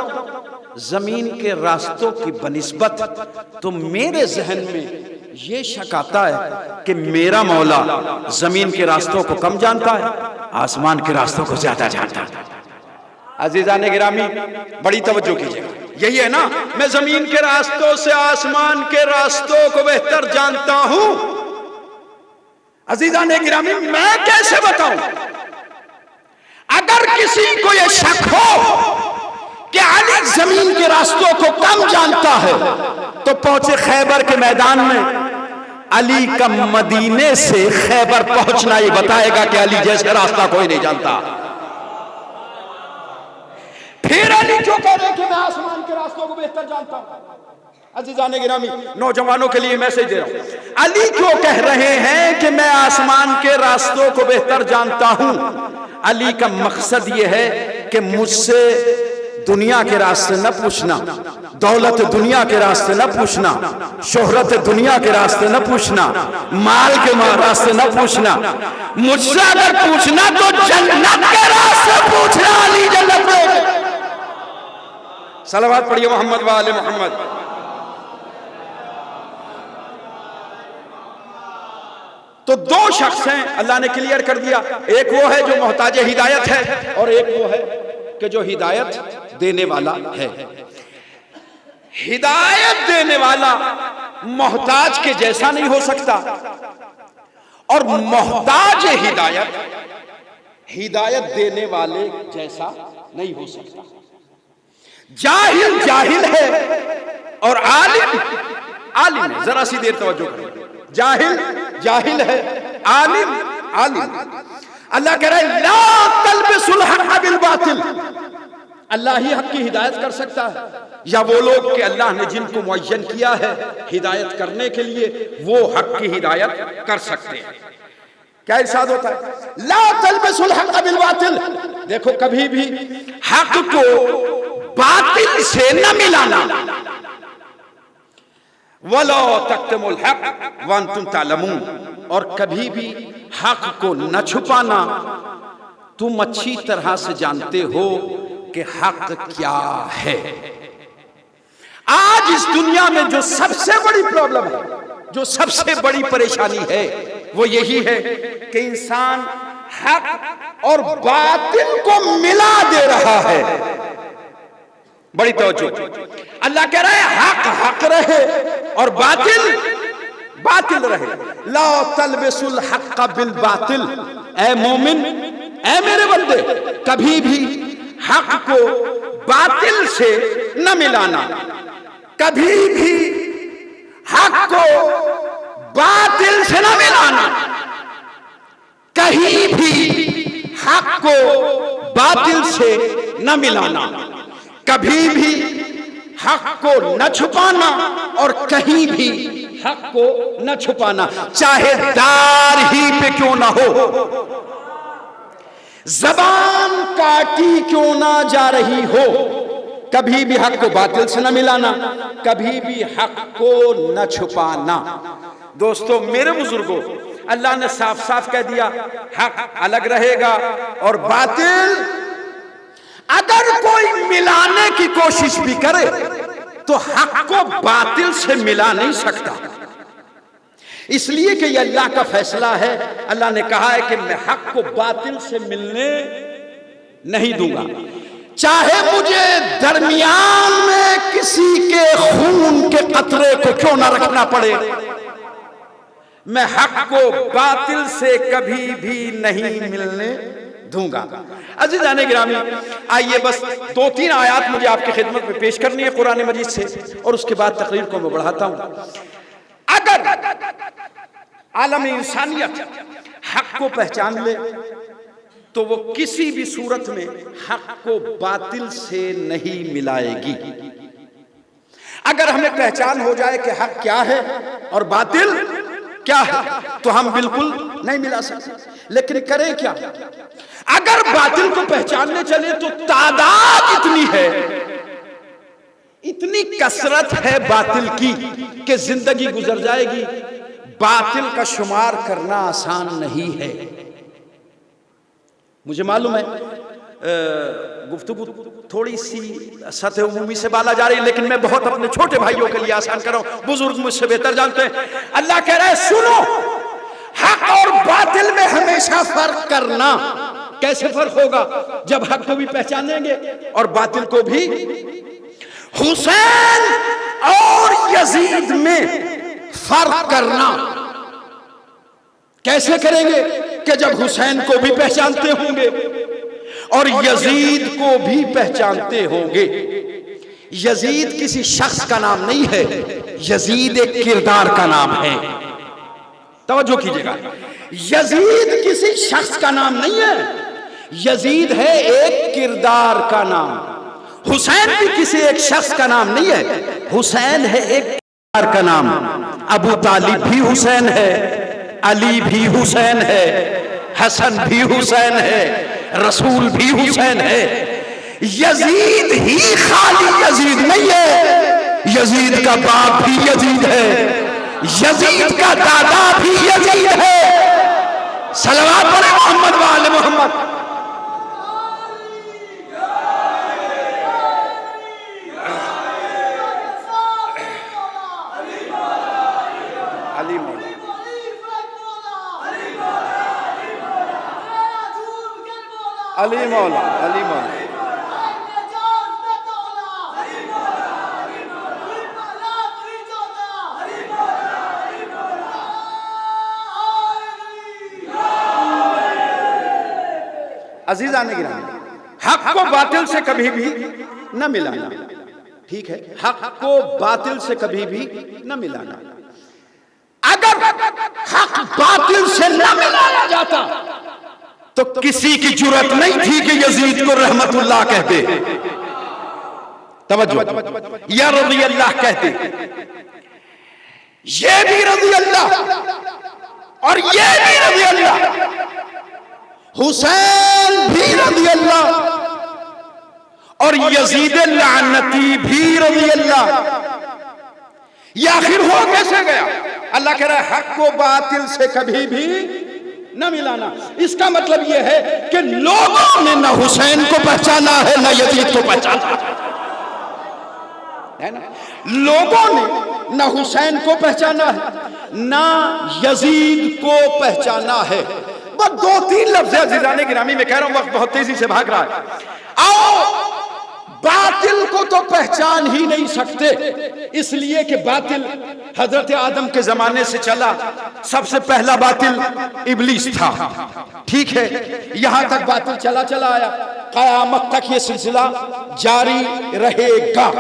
زمین کے راستوں کی بنسبت، تو میرے ذہن میں یہ شک آتا ہے کہ میرا مولا زمین کے راستوں کو کم جانتا ہے، آسمان کے راستوں کو زیادہ جانتا ہے۔ عزیزان گرامی بڑی توجہ کیجئے، یہی ہے نا، میں زمین کے راستوں سے آسمان کے راستوں کو بہتر جانتا ہوں۔ عزیزان گرامی میں کیسے بتاؤں؟ اگر کسی کو یہ شک ہو کہ علی زمین کے راستوں کو کم جانتا ہے تو پہنچے خیبر کے میدان میں، علی کا مدینے سے خیبر پہنچنا یہ بتائے گا کہ علی جیسے راستہ کوئی نہیں جانتا۔ پھر علی جو کہہ رہے کہ میں آسمان کے راستوں کو بہتر جانتا ہوں۔ عزیزان گرامی نوجوانوں کے لیے میسج دے رہا ہوں، علی جو کہہ رہے ہیں کہ میں آسمان کے راستوں کو بہتر جانتا ہوں، علی کا مقصد یہ ہے کہ مجھ سے دنیا کے راستے نہ پوچھنا، دولت دنیا کے راستے نہ پوچھنا، شہرت دنیا کے راستے نہ پوچھنا، مال کے راستے نہ پوچھنا، مجھ سے اگر پوچھنا تو جنت کے راستے پوچھنا، علی جنت میں۔ صلوات پڑھیے محمد و آل محمد۔ تو دو شخص ہیں، اللہ نے کلیئر کر دیا، ایک وہ ہے جو محتاج ہدایت ہے اور ایک وہ ہے کہ جو ہدایت دینے والا ہے۔ ہدایت دینے والا محتاج کے جیسا نہیں ہو سکتا اور محتاج ہدایت دینے والے جیسا نہیں ہو سکتا۔ جاہل جاہل ہے اور عالم عالم ہے۔ ذرا سی دیر توجہ کریں، جاہل جاہل ہے، عالم عالم۔ اللہ کہہ رہا ہے لا تلبسوا الحق بالباطل، اللہ ہی حق کی ہدایت کر سکتا ہے، یا وہ لوگ کہ اللہ نے جن کو معین کیا ہے ہدایت کرنے کے لیے وہ حق کی ہدایت کر سکتے ہیں۔ کیا ارشاد ہوتا ہے؟ لا تلبسوا الحق بالباطل، دیکھو کبھی بھی حق کو باطل سے نہ ملانا، وَلَا تَكْتُمُوا الْحَقَّ وَأَنْتُمْ تَعْلَمُونَ، اور کبھی بھی حق کو نہ چھپانا، تم اچھی طرح سے جانتے ہو کہ حق کیا ہے۔ آج اس دنیا میں جو سب سے بڑی پرابلم ہے، جو سب سے بڑی پریشانی ہے، وہ یہی ہے کہ انسان حق اور باطل کو ملا دے رہا ہے۔ بڑی توجہ، اللہ کہہ رہا ہے حق حق رہے اور باطل باطل رہے۔ لا تلبسوا الحق بالباطل، اے مومن، اے میرے بندے، کبھی بھی حق کو باطل سے نہ ملانا، کبھی بھی حق کو باطل سے نہ ملانا، کہیں بھی حق کو باطل سے نہ ملانا، کبھی بھی حق کو نہ چھپانا اور کہیں بھی حق کو نہ چھپانا، چاہے دار ہی پہ کیوں نہ ہو، زبان کاٹی کیوں نہ جا رہی ہو، کبھی بھی حق کو باطل سے نہ ملانا، کبھی بھی حق کو نہ چھپانا۔ دوستو میرے بزرگوں، اللہ نے صاف صاف کہہ دیا حق الگ رہے گا اور باطل اگر کوئی ملانے کی کوشش بھی کرے تو حق کو باطل سے ملا نہیں سکتا، اس لیے کہ یہ اللہ کا فیصلہ ہے۔ اللہ نے کہا ہے کہ میں حق کو باطل سے ملنے نہیں دوں گا، چاہے مجھے درمیان میں کسی کے خون کے قطرے کو کیوں نہ رکھنا پڑے، میں حق کو باطل سے کبھی بھی نہیں ملنے دوں گا۔ عزیزان گرامی، آئیے بس 2-3 آیات مجھے آپ کی خدمت میں پیش کرنی ہے قرآن مجید سے، اور اس کے بعد تقریر کو میں بڑھاتا ہوں۔ اگر عالم انسانیت حق کو پہچان لے تو وہ کسی بھی صورت میں حق کو باطل سے نہیں ملائے گی۔ اگر ہمیں پہچان ہو جائے کہ حق کیا ہے اور باطل کیا ہے تو ہم بالکل نہیں ملا سکتے، لیکن کریں کیا؟ اگر باطل کو پہچاننے چلے تو تعداد اتنی ہے، اتنی کثرت ہے باطل کی کہ زندگی گزر جائے گی، باطل کا شمار کرنا آسان نہیں ہے۔ مجھے معلوم ہے گفتگو تھوڑی سی سطح عمومی سے بالا جا رہی ہے، لیکن میں بہت اپنے چھوٹے بھائیوں کے لیے آسان کر رہا ہوں، بزرگ مجھ سے بہتر جانتے ہیں۔ اللہ کہہ رہا ہے سنو، حق اور باطل میں ہمیشہ فرق کرنا۔ کیسے فرق ہوگا؟ جب حق کو بھی پہچانیں گے اور باطل کو بھی۔ حسین اور یزید میں فرق کرنا کیسے کریں گے؟ کہ جب حسین کو بھی پہچانتے ہوں گے اور یزید کو بھی پہچانتے ہوں گے۔ یزید کسی شخص کا نام نہیں ہے، یزید ایک کردار کا نام ہے۔ توجہ کیجئے گا، یزید کسی شخص کا نام نہیں ہے، یزید ہے ایک کردار کا نام۔ حسین بھی کسی ایک شخص کا نام نہیں ہے، حسین ہے ایک کردار کا نام۔ ابو طالب بھی حسین ہے، علی بھی حسین ہے، حسن بھی حسین ہے، رسول بھی حسین ہے۔ یزید ہی خالی یزید نہیں ہے، یزید کا باپ بھی یزید ہے، یزید کا دادا بھی یزید ہے۔ صلوات پڑھیں محمد و آل محمد۔ علی مولا، علی مولا۔ عزیزان گرامی، حق کو باطل سے کبھی بھی نہ ملانا، ٹھیک ہے؟ حق کو باطل سے کبھی بھی نہ ملانا۔ اگر حق باطل سے نہ ملایا جاتا تو کسی کی جرأت نہیں تھی کہ یزید کو رحمت اللہ کہتے، توجہ، یا رضی اللہ کہتے، یہ بھی رضی اللہ اور یہ بھی رضی اللہ، حسین بھی رضی اللہ اور یزید لعنتی بھی رضی اللہ۔ یہ آخر ہو کیسے گیا؟ اللہ کہہ رہا ہے حق کو باطل سے کبھی بھی نہ ملانا۔ اس کا مطلب یہ ہے کہ لوگوں نے نہ حسین کو پہچانا ہے نہ یزید کو پہچانا ہے نا؟ لوگوں نے نہ حسین کو پہچانا ہے نہ یزید کو پہچانا ہے۔ بس 2-3 لفظ عزیزان گرامی میں کہہ رہا ہوں، وقت بہت تیزی سے بھاگ رہا ہے۔ آؤ، باطل کو تو پہچان ہی نہیں سکتے، اس لیے کہ باطل حضرت آدم کے زمانے سے چلا۔ سب سے پہلا باطل ابلیس تھا، ٹھیک ہے؟ یہاں تک باطل چلا چلا آیا، قیامت تک یہ سلسلہ جاری رہے گا۔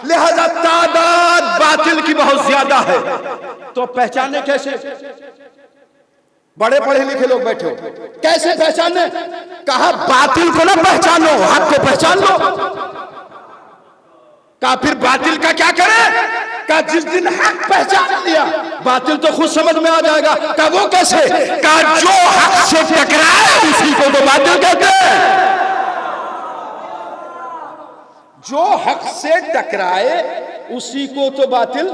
لہذا تعداد باطل کی بہت زیادہ ہے، تو پہچانے کیسے؟ بڑے پڑھے لکھے لوگ بیٹھے ہو، کیسے پہچانے؟ کہا باطل کو نہ پہچانو، حق کو پہچان لو۔ کہا پھر باطل کا کیا کرے؟ کہ جس دن حق پہچان لیا باطل تو خود سمجھ میں آ جائے گا. کہ وہ کیسے؟ کہ جو حق سے ٹکرائے اسی کو تو باطل کہتے ہیں. جو حق سے ٹکرائے اسی کو تو باطل.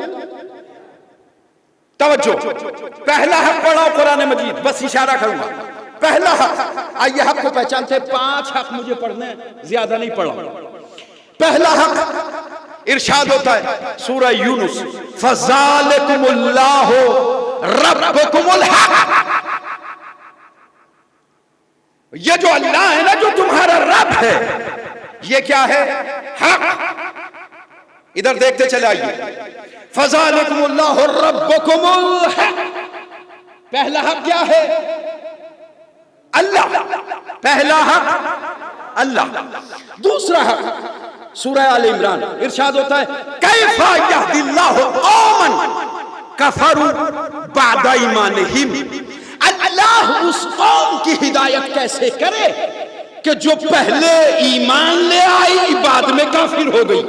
توجہ، پہلا حق پڑھاؤ قرآن مجید، بس اشارہ کروں گا. پہلا حق، آئیے حق کو پہچانتے. 5 حق مجھے پڑھنے، زیادہ نہیں پڑھا. پہلا حق ارشاد ہوتا ہے سورہ یونس، فَذَلِكُمُ اللَّهُ رَبُّكُمُ الْحَقُّ. یہ جو اللہ ہے نا، جو تمہارا رب ہے، یہ کیا ہے؟ حق. ادھر دیکھتے چلے آئیے. فَذَلِكُمُ اللَّهُ رَبُّكُمُ الْحَقُّ. پہلا حق کیا ہے؟ اللہ. پہلا حق اللہ. دوسرا حق سورہ آل عمران ارشاد ہوتا ہے کیف یہدی اللہ قوما کفروا بعد ایمانہم. اللہ اس قوم کی ہدایت کیسے کرے کہ جو پہلے ایمان لے آئی بعد میں کافر ہو گئی.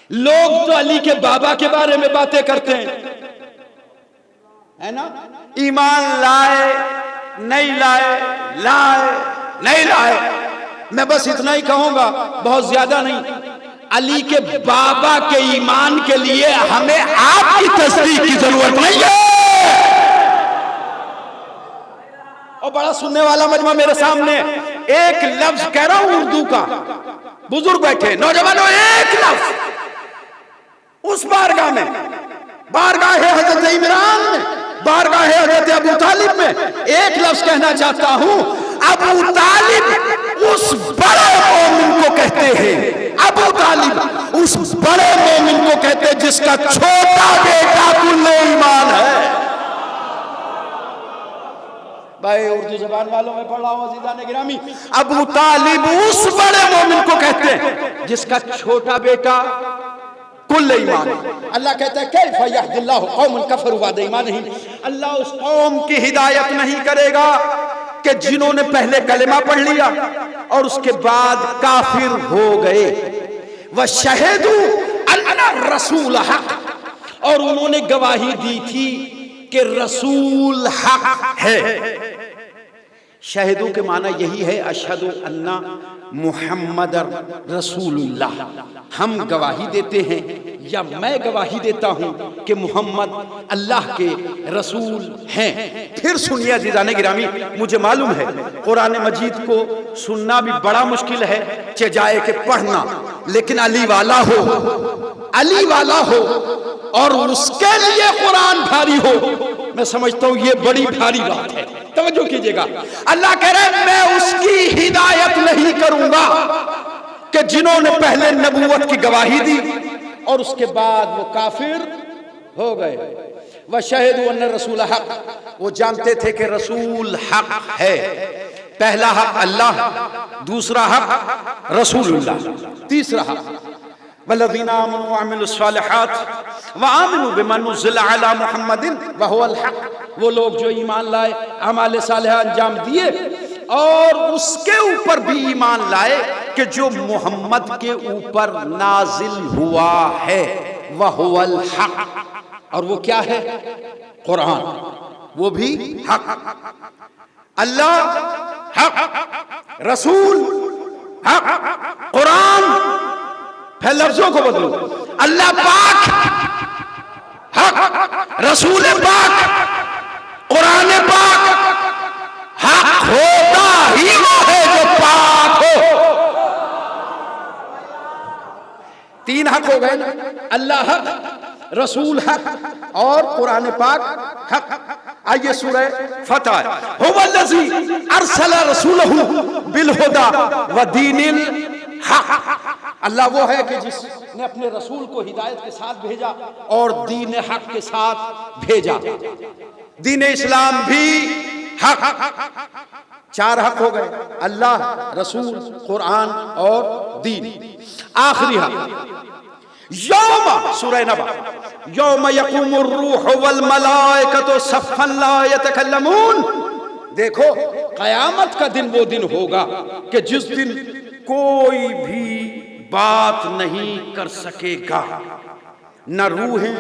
لوگ تو علی کے بابا کے بارے میں باتیں کرتے ہیں، ہے نا؟ ایمان لائے نہیں لائے، لائے نہیں لائے. میں بس اتنا ہی کہوں گا، بہت زیادہ نہیں. علی کے بابا کے ایمان کے لیے ہمیں آپ کی تصدیق کی ضرورت نہیں ہے. اور بڑا سننے والا مجمع میرے سامنے، ایک لفظ کہہ رہا ہوں اردو کا، بزرگ بیٹھے، نوجوانوں، ایک لفظ اس بارگاہ میں، بارگاہ حضرت عمران میں، بارگاہ حضرت ابو طالب میں ایک لفظ کہنا چاہتا ہوں. ابو طالب اس بڑے مومن کو کہتے ہیں، ابو طالب اس بڑے مومن کو کہتے ہیں جس کا چھوٹا بیٹا کل ایمان ہے. بھائی اردو زبان والوں میں پڑھ رہا ہوں عزیزان گرامی، ابو طالب اس بڑے مومن کو کہتے ہیں جس کا چھوٹا بیٹا کل ایمان. اللہ کہتا ہے کیف یہدی اللہ قوما کفروا بعد ایمانہم. اللہ اس قوم کی ہدایت نہیں کرے گا کہ جنہوں نے پہلے کلمہ پڑھ لیا اور اس کے بعد کافر ہو گئے. وَشَهِدُوا أَنَّ الرَّسُولَ حَقٌّ. اور انہوں نے گواہی دی تھی کہ رسول حق ہے. شہدو کے معنی یہی ہے اشہد ان محمد رسول اللہ. ہم گواہی دیتے ہیں یا میں گواہی دیتا ہوں کہ محمد اللہ کے رسول ہیں. پھر سنیے عزیزان گرامی، مجھے معلوم ہے قرآن مجید کو سننا بھی بڑا مشکل ہے چہ جائے کہ پڑھنا، لیکن علی والا ہو، علی والا ہو اور اس کے لیے قرآن بھاری ہو، میں سمجھتا ہوں یہ بڑی بھاری بات ہے. توجہ کیجئے گا، اللہ کہہ رہے ہیں میں اس کی ہدایت نہیں کروں گا کہ جنہوں نے پہلے نبوت کی گواہی دی اور اس کے بعد وہ کافر ہو گئے. وَشَهِدُوا أَنَّ الرَّسُولَ حَقٌّ. وہ جانتے تھے کہ رسول حق ہے. پہلا حق اللہ، دوسرا حق رسول اللہ، تیسرا حق وَالَّذِينَ آمَنُوا وَعَمِلُوا الصَّالِحَاتِ وَآمِنُوا بِمَا نُزِّلَ عَلَى مُحَمَّدٍ وَهُوَ الْحَقُّ. وہ لوگ جو ایمان لائے، اعمال صالحہ انجام دیے اور اس کے اوپر بھی ایمان لائے کہ جو محمد کے اوپر نازل ہوا ہے، وَهُوَ الْحَقُّ. اور وہ کیا ہے؟ قرآن. وہ بھی حق. اللہ حق، رسول حق، قرآن. پھر لفظوں کو بدلو، اللہ پاک حق، رسول پاک، قرآن پاک. حق ہوتا ہی وہ ہے جو پاک ہو. تین حق ہو گئے نا، اللہ حق، رسول حق اور قرآن پاک حق. آئیے سورہ فتح، هو الذی ارسل رسولہ بالہدی ودین الحق. اللہ وہ ہے کہ جس نے اپنے رسول کو ہدایت کے ساتھ بھیجا اور دین حق کے ساتھ بھیجا. دین اسلام بھی حق. چار حق ہو گئے، اللہ، رسول، قرآن اور دین. آخری حق یوم، سورہ نبا، یوم یقوم الروح والملائکۃ صفا لا یتکلمون. دیکھو قیامت کا دن وہ دن ہوگا کہ جس دن کوئی بھی بات نہیں کر سکے گا. نہ روحیں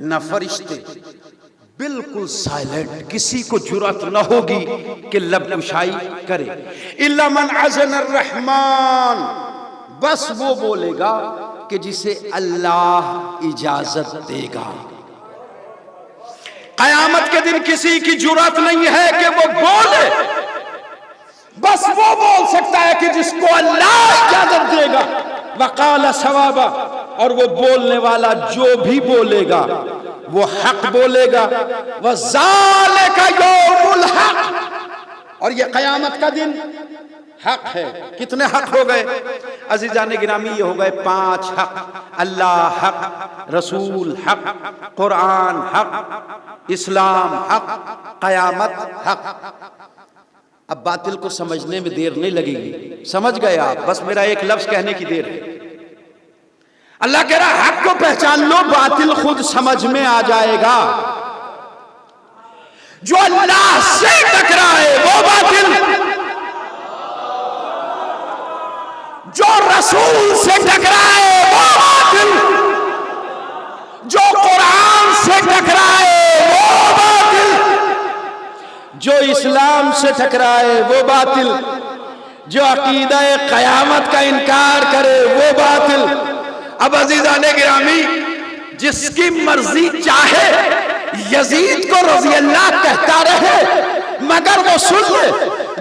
نہ فرشتے، بالکل سائلنٹ، کسی کو جرأت نہ ہوگی کہ لب کشائی کرے. الا من اذن الرحمن، بس وہ بولے گا کہ جسے اللہ اجازت دے گا. قیامت کے دن کسی کی جرأت نہیں ہے کہ وہ بولے، بس وہ بول سکتا ہے کہ جس کو اللہ اجازت دے گا. وقال صوابا، اور وہ بولنے والا جو بھی بولے گا وہ حق بولے گا. وذالک یوم الحق، اور یہ قیامت کا دن حق ہے. کتنے حق ہو گئے عزیزان گرامی؟ یہ ہو گئے 5 حق. اللہ حق، رسول حق، قرآن حق، اسلام حق، قیامت حق. اب باطل کو سمجھنے میں دیر نہیں لگے گی، سمجھ گئے آپ؟ بس میرا ایک لفظ کہنے کی دیر ہے. اللہ کہہ رہا حق کو پہچان لو، باطل خود سمجھ میں آ جائے گا. جو اللہ سے ٹکرائے وہ باطل، جو رسول سے ٹکرائے وہ باطل، جو قرآن سے ٹکرائے وہ باطل، جو اسلام سے ٹکرائے وہ باطل، جو عقیدہ قیامت کا انکار کرے وہ باطل. اب عزیزان گرامی، جس کی مرضی چاہے یزید کو رضی اللہ کہتا رہے، مگر وہ سن لے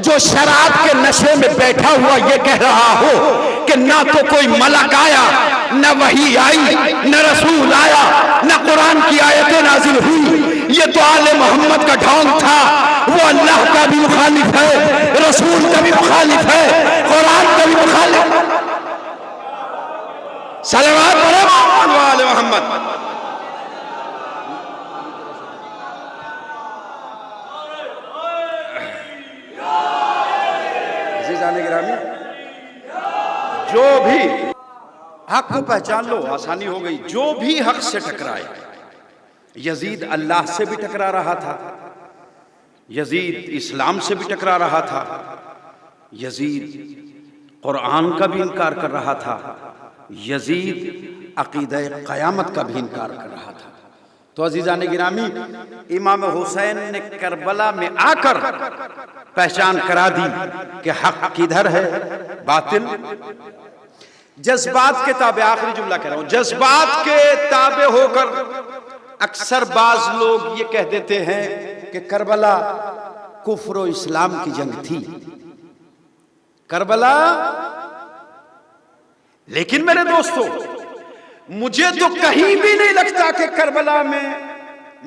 جو شراب کے نشے میں بیٹھا ہوا یہ کہہ رہا ہو کہ نہ تو کوئی ملک آیا، نہ وحی آئی، نہ رسول آیا، نہ قرآن کی آیتیں نازل ہوئی، یہ تو آل محمد کا ڈھونگ تھا. وہ اللہ کا بھی مخالف ہے، رسول کا بھی مخالف ہے، قرآن کا بھی مخالف ہے. صلوات پڑھو محمد وآل محمد. عزیزان گرامی، جو بھی حق کو پہچان لو، آسانی ہو گئی. جو بھی حق سے ٹکرائے، یزید اللہ سے بھی ٹکرا رہا تھا، یزید اسلام سے بھی ٹکرا رہا تھا، یزید قرآن کا بھی انکار کر رہا تھا، یزید عقیدہ قیامت کا بھی انکار کر رہا تھا. تو عزیزان گرامی، امام حسین نے کربلا میں آ کر پہچان کرا دی کہ حق کدھر ہے، باطل. جذبات کے تابع، آخری جملہ کہہ رہا ہوں، جذبات کے تابع ہو کر اکثر بعض لوگ یہ کہہ دیتے ہیں کہ کربلا کفر و اسلام کی جنگ تھی. کربلا، لیکن میرے دوستو، مجھے تو کہیں بھی نہیں لگتا کہ کربلا میں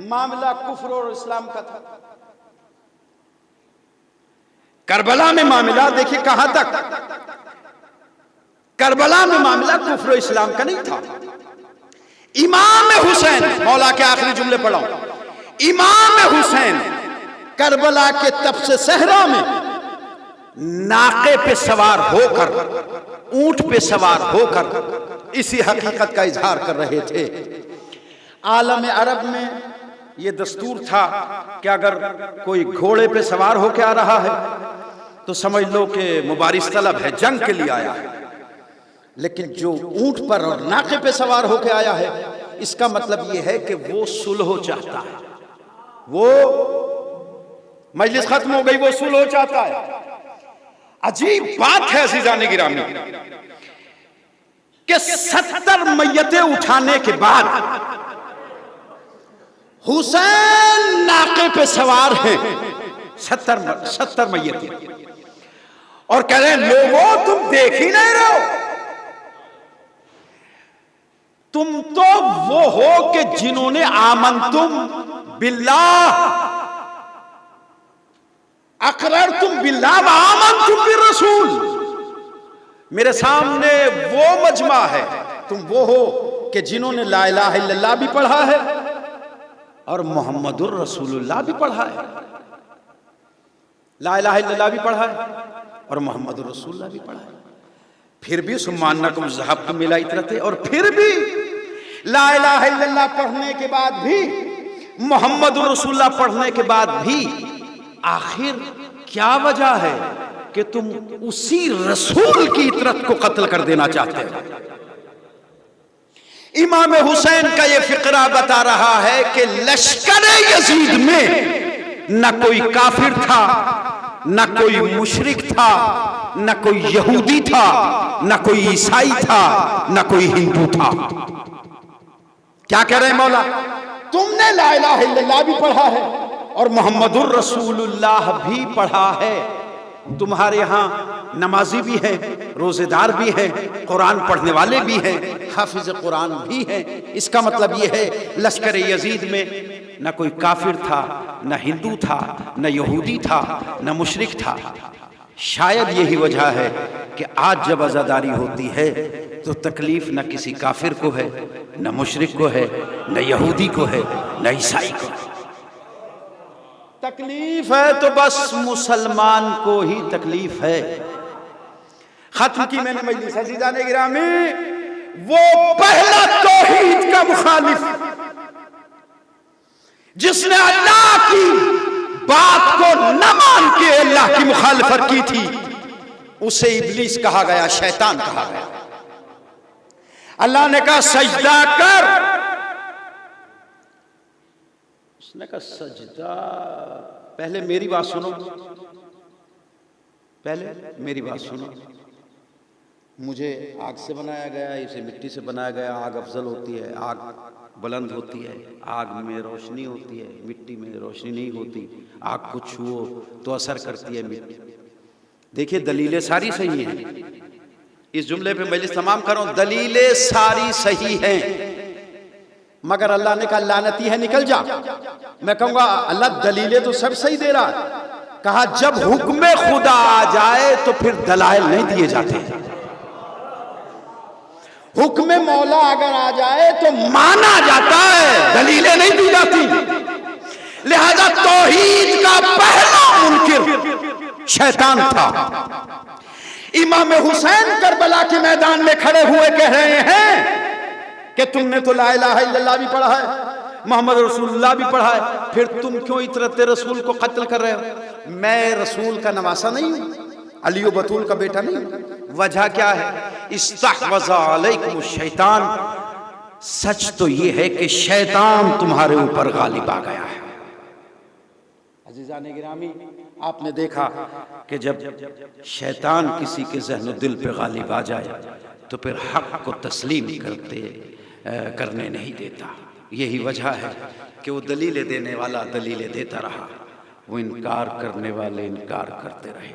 معاملہ کفر اور اسلام کا تھا. کربلا میں معاملہ دیکھیں کہاں تک، کربلا میں معاملہ کفر و اسلام کا نہیں تھا. امام حسین، مولا کے آخری جملے پڑھاؤں، امام حسین کربلا کے تپس صحرا میں ناقے پہ سوار ہو کر، اونٹ پہ سوار ہو کر اسی حقیقت کا اظہار کر رہے تھے. عالم عرب میں یہ دستور تھا کہ اگر کوئی گھوڑے پہ سوار ہو کے آ رہا ہے تو سمجھ لو کہ مبارز طلب ہے، جنگ کے لیے آیا ہے. لیکن جو اونٹ پر اور ناقے پہ سوار ہو کے آیا ہے، اس کا مطلب یہ ہے کہ وہ صلح چاہتا ہے. وہ مجلس ختم ہو گئی، وہ صلح چاہتا ہے. عجیب بات ہے عزیزان گرامی کہ 70 میتیں اٹھانے کے بعد حسین ناقے پہ سوار ہیں، 70 میتیں، اور کہہ رہے ہیں لوگوں تم دیکھ ہی نہیں رہے ہو، تم تو وہ ہو کہ جنہوں نے آمنتم باللہ، اقررتم باللہ وآمنتم بالرسول. میرے سامنے وہ مجمع ہے، تم وہ ہو کہ جنہوں نے لا الہ الا اللہ بھی پڑھا ہے اور محمد الرسول اللہ بھی پڑھا ہے. لا الہ الا اللہ بھی پڑھا ہے اور محمد الرسول اللہ بھی پڑھا ہے. پھر بھی سمانکم ذہبتم الی اطرتے، اور پھر بھی لا الہ الا اللہ پڑھنے کے بعد بھی، محمد الرسول اللہ پڑھنے کے بعد بھی، آخر کیا وجہ ہے کہ تم اسی رسول کی اطرت کو قتل کر دینا چاہتے ہو؟ امام حسین کا یہ فقرہ بتا رہا ہے کہ لشکر یزید میں نہ کوئی کافر تھا، نہ کوئی مشرک تھا، نہ کوئی یہودی تھا، نہ کوئی عیسائی تھا، نہ کوئی ہندو تھا۔ کیا کہہ رہے ہیں مولا؟ تم نے لا الہ الا اللہ بھی پڑھا ہے اور محمد الرسول اللہ بھی پڑھا ہے، تمہارے ہاں نمازی بھی ہیں، روزے دار بھی ہیں، قرآن پڑھنے والے بھی ہیں، حافظ قرآن بھی ہیں۔ اس کا مطلب یہ ہے لشکر یزید میں نہ کوئی کافر تھا، نہ ہندو تھا، نہ یہودی تھا، نہ مشرک تھا۔ شاید یہی وجہ ہے کہ آج جب عزاداری ہوتی ہے تو تکلیف نہ کسی کافر کو ہے، نہ مشرک کو ہے، نہ یہودی کو ہے، نہ عیسائی کو ہے۔ تکلیف ہے تو بس مسلمان کو ہی تکلیف ہے۔ ختم کی میں نے مجلس، عزیزان گرامی، وہ پہلا توحید کا مخالف جس نے اللہ کی بات کو نہ مان کے اللہ کی مخالفت کی تھی، اسے ابلیس کہا گیا، شیطان کہا گیا۔ اللہ نے کہا سجدہ کر، اس نے کہا سجدہ، پہلے میری بات سنو، پہلے میری بات سنو، مجھے آگ سے بنایا گیا، اسے مٹی سے بنایا گیا۔ آگ افضل ہوتی ہے، آگ بلند ہوتی ہے، آگ میں روشنی ہوتی ہے، مٹی میں روشنی نہیں ہوتی۔ آگ کو چھو تو اثر کرتی ہے مٹی۔ دیکھیے دلیلیں ساری صحیح ہیں، اس جملے پہ مجلس تمام کروں، دلیلیں ساری صحیح ہیں، مگر اللہ نے کہا لعنتی ہے نکل جا۔ میں کہوں گا اللہ دلیلیں تو سب صحیح دے رہا ہے، کہا جب حکم خدا آ جائے تو پھر دلائل نہیں دیے جاتے، حکم مولا اگر آ جائے تو مانا جاتا ہے، دلیلیں نہیں دی جاتی۔ لہذا توحید کا پہلا منکر شیطان تھا۔ امام حسین کربلا کے میدان میں کھڑے ہوئے کہہ رہے ہیں کہ تم نے تو لا الہ الا اللہ بھی پڑھا ہے، محمد رسول اللہ بھی پڑھا ہے، پھر تم کیوں اطرت رسول کو قتل کر رہے ہو؟ میں رسول کا نواسہ نہیں ہوں، علی و بطول کا بیٹا نہیں ہوں۔ وجہ کیا ہے؟ استحوذ علیکم الشیطان، سچ تو یہ ہے کہ شیطان تمہارے اوپر غالب آ گیا ہے۔ عزیزان گرامی، آپ نے دیکھا کہ جب شیطان کسی کے ذہن و دل پہ غالب آ جائے تو پھر حق کو تسلیم کرنے نہیں دیتا۔ یہی وجہ ہے کہ وہ دلیلیں دینے والا دلیلیں دیتا رہا، وہ انکار کرنے والے انکار کرتے رہے۔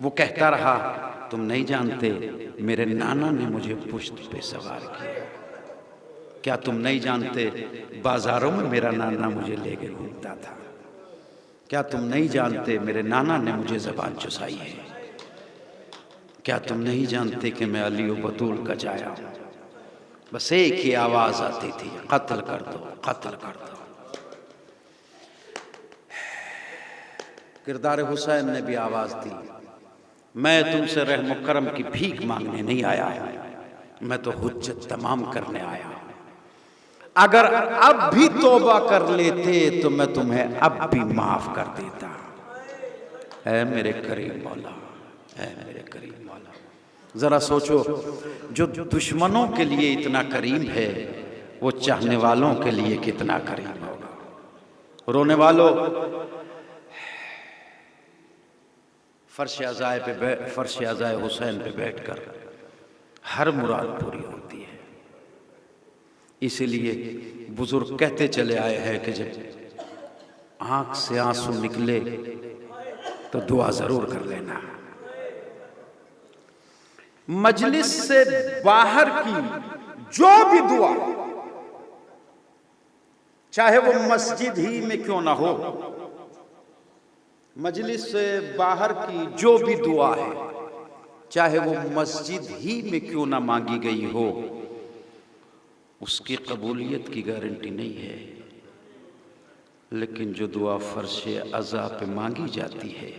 وہ کہتا رہا تم نہیں جانتے میرے نانا نے مجھے پشت پہ سوار کیا، کیا تم نہیں جانتے بازاروں میں میرا نانا مجھے لے کے گھومتا تھا، کیا تم نہیں جانتے میرے نانا نے مجھے زبان چسائی ہے، کیا تم نہیں جانتے کہ میں علی و بطول کا جایا ہوں۔ بس ایک ہی آواز آتی تھی، قتل کر دو، قتل کر دو۔ کردار حسین نے بھی آواز دی، میں تم سے رحم و کرم کی بھیک مانگنے نہیں آیا ہوں، میں تو حجت تمام کرنے آیا ہوں۔ اگر اب بھی توبہ کر لیتے تو میں تمہیں اب بھی معاف کر دیتا۔ اے میرے کریم مولا، اے میرے کریم مولا، ذرا سوچو جو دشمنوں کے لیے اتنا کریم ہے وہ چاہنے والوں کے لیے کتنا کریم ہوگا۔ رونے والوں، فرش عزائے حسین پہ بیٹھ کر ہر مراد پوری ہوتی ہے۔ اسی لیے بزرگ کہتے چلے آئے ہیں کہ جب آنکھ سے آنسو نکلے تو دعا ضرور کر لینا۔ مجلس سے باہر کی جو بھی دعا، چاہے وہ مسجد ہی میں کیوں نہ ہو، مجلس سے باہر کی جو بھی دعا ہے، چاہے وہ مسجد ہی میں کیوں نہ مانگی گئی ہو، اس کی قبولیت کی گارنٹی نہیں ہے۔ لیکن جو دعا فرش عزا پہ مانگی جاتی ہے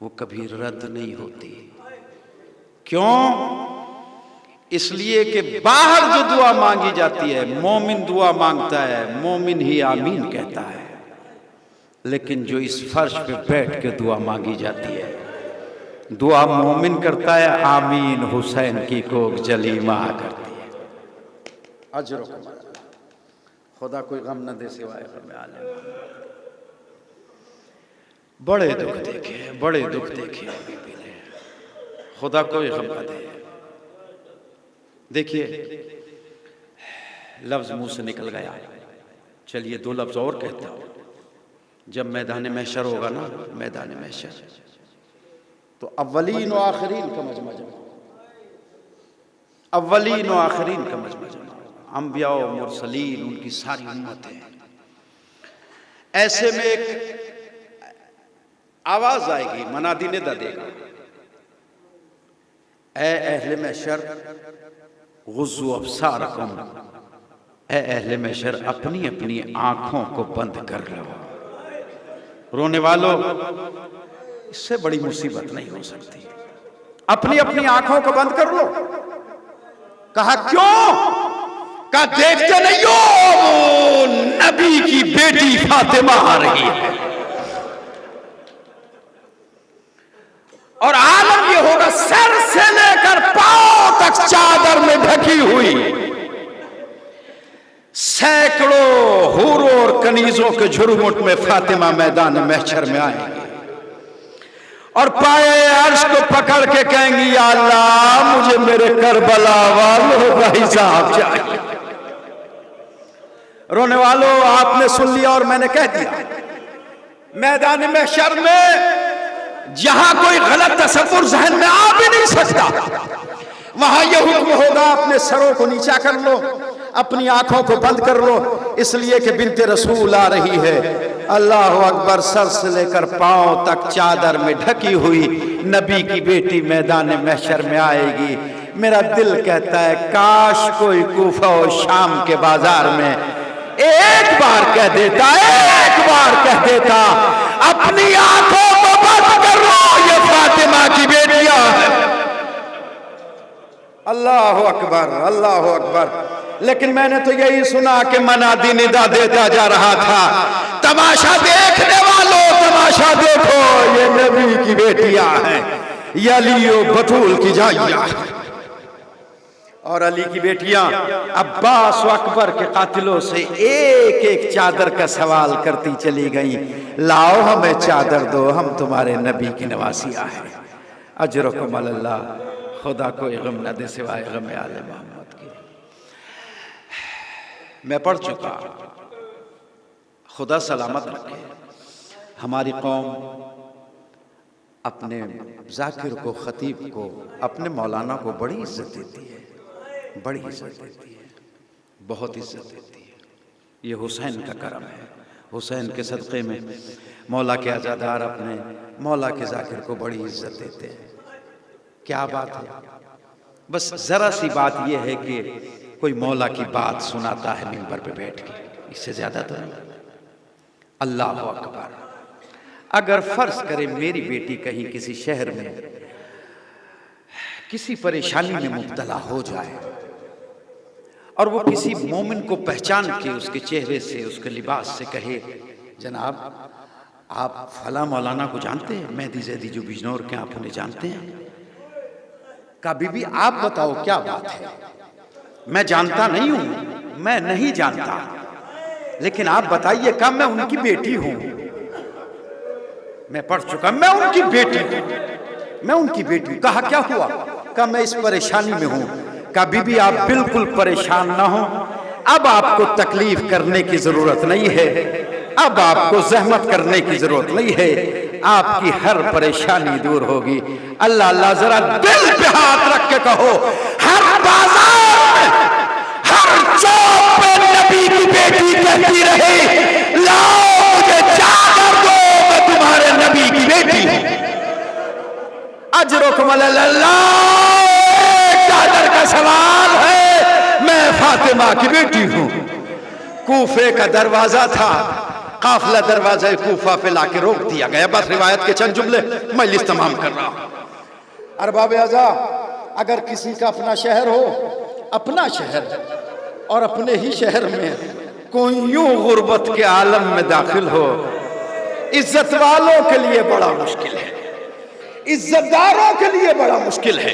وہ کبھی رد نہیں ہوتی۔ کیوں؟ اس لیے کہ باہر جو دعا مانگی جاتی ہے، مومن دعا مانگتا ہے، مومن ہی آمین کہتا ہے، لیکن جو اس فرش پہ بیٹھ کے دعا مانگی جاتی ہے، دعا مومن کرتا ہے، آمین حسین کی کوک جلی ماں کرتی ہے۔ اجرکم خدا کوئی غم نہ دے سوائے غم عالم. بڑے دکھ دیکھے، بڑے دکھ دیکھے بی بی نے، خدا کوئی غم نہ دے. دیکھیے لفظ منہ سے نکل گیا، چلیے دو لفظ اور کہتا ہوں. جب میدان محشر ہوگا نا، میدان محشر تو اولین و آخرین کا مجمع جمع، اولین و آخرین کا مجمع جمع، انبیاء و مرسلین، ان کی ساری امتیں. ایسے میں ایک آواز آئے گی، منادی ندا دے گا، اے اہل محشر غضوا ابصارکم، اے اہل محشر اپنی اپنی آنکھوں کو بند کر لو. رونے والوں، اس سے بڑی مصیبت نہیں ہو سکتی. اپنی اپنی آنکھوں کو بند کر لو. کہا کیوں؟ کہا دیکھتے نہیں ہو نبی کی بیٹی فاطمہ آ رہی ہے، اور عالم یہ ہوگا سر سے لے کر پاؤں تک چادر میں ڈھکی ہوئی، سینکڑوں حوروں اور کنیزوں کے جھرمٹ میں فاطمہ میدان محشر میں آئیں گی، اور پائے عرش کو پکڑ کے کہیں گی یا اللہ مجھے میرے کربلا والوں کا حساب چاہیے. رونے والوں، آپ نے سن لیا اور میں نے کہہ دیا، میدان محشر میں جہاں کوئی غلط تصور ذہن میں آ بھی نہیں سکتا، وہاں یہ حکم ہوگا اپنے سروں کو نیچا کر لو، اپنی آنکھوں کو بند کر لو، اس لیے کہ بنت رسول آ رہی ہے. اللہ اکبر، سر سے لے کر پاؤں تک چادر میں ڈھکی ہوئی نبی کی بیٹی میدان محشر میں آئے گی. میرا دل کہتا ہے کاش کوئی کوفہ و شام کے بازار میں ایک بار کہہ دیتا، ایک بار کہہ دیتا اپنی آنکھوں کو بند کر لو، یہ فاطمہ کی بیٹیاں ہیں. اللہ اکبر، اللہ اکبر. لیکن میں نے تو یہی سنا کہ منادی ندا دیتا جا رہا تھا، تماشا دیکھنے والوں تماشا دیکھو، یہ نبی کی بیٹیاں ہیں، یہ علی و بطول کی جائیاں. اور علی کی بیٹیاں عباس و اکبر کے قاتلوں سے ایک ایک چادر کا سوال کرتی چلی گئیں، لاؤ ہمیں چادر دو، ہم تمہارے نبی کی نواسیاں ہیں. اجرکم اللہ، خدا کوئی غم نہ دے سوائے غم آل محمد کی. میں پڑھ چکا، خدا سلامت رکھے. ہماری قوم اپنے ذاکر کو، خطیب کو، اپنے مولانا کو بڑی عزت دیتی ہے، بڑی عزت دیتی ہے، بہت عزت دیتی ہے. یہ حسین کا کرم ہے. حسین کے صدقے میں مولا کے عزادار اپنے مولا کے ذاکر کو بڑی عزت دیتے ہیں. کیا بات ہے؟ بس ذرا سی بات یہ ہے کہ کوئی مولا کی بات سناتا ہے منبر پہ بیٹھ کے، اس سے زیادہ تو نہیں. اللہ اکبر. اگر فرض کرے میری بیٹی کہیں کسی شہر میں کسی پریشانی میں مبتلا ہو جائے، اور وہ کسی مومن کو پہچان کے اس کے چہرے سے، اس کے لباس سے کہے جناب آپ فلاں مولانا کو جانتے ہیں، مہدی زیدی جو بجنور کے، آپ انہیں جانتے ہیں؟ کہا بی بی آپ بتاؤ کیا بات ہے؟ میں جانتا نہیں ہوں، میں نہیں جانتا، لیکن آپ بتائیے. کہا میں ان کی بیٹی ہوں. میں پڑھ چکا، میں ان کی بیٹی ہوں، میں ان کی بیٹی ہوں. کہا کیا ہوا؟ کہا میں اس پریشانی میں ہوں. کہا بی بی آپ بالکل پریشان نہ ہوں، اب آپ کو تکلیف کرنے کی ضرورت نہیں ہے، اب آپ کو زحمت کرنے کی ضرورت نہیں ہے، آپ کی ہر پریشانی دور ہوگی. اللہ اللہ، ذرا دل پہ ہاتھ رکھ کے کہو، ہر بازار میں، ہر چوک پہ نبی کی بیٹی کہتی رہے لاؤ مجھے چادر دو، میں تمہارے نبی کی بیٹی ہوں. اجرکم اللہ. چادر کا سوال ہے، میں فاطمہ کی بیٹی ہوں. کوفے کا دروازہ تھا، قافلہ دروازہ کوفہ پہ لا کے روک دیا گیا. بس روایت کے چند جملے مجلس تمام کر رہا ہوں. ارباب اعضاء، اگر کسی کا اپنا شہر ہو، اپنا شہر، اور اپنے ہی شہر میں کوئی یوں غربت کے عالم میں داخل ہو، عزت والوں کے لیے بڑا مشکل ہے، عزت داروں کے لیے بڑا مشکل ہے.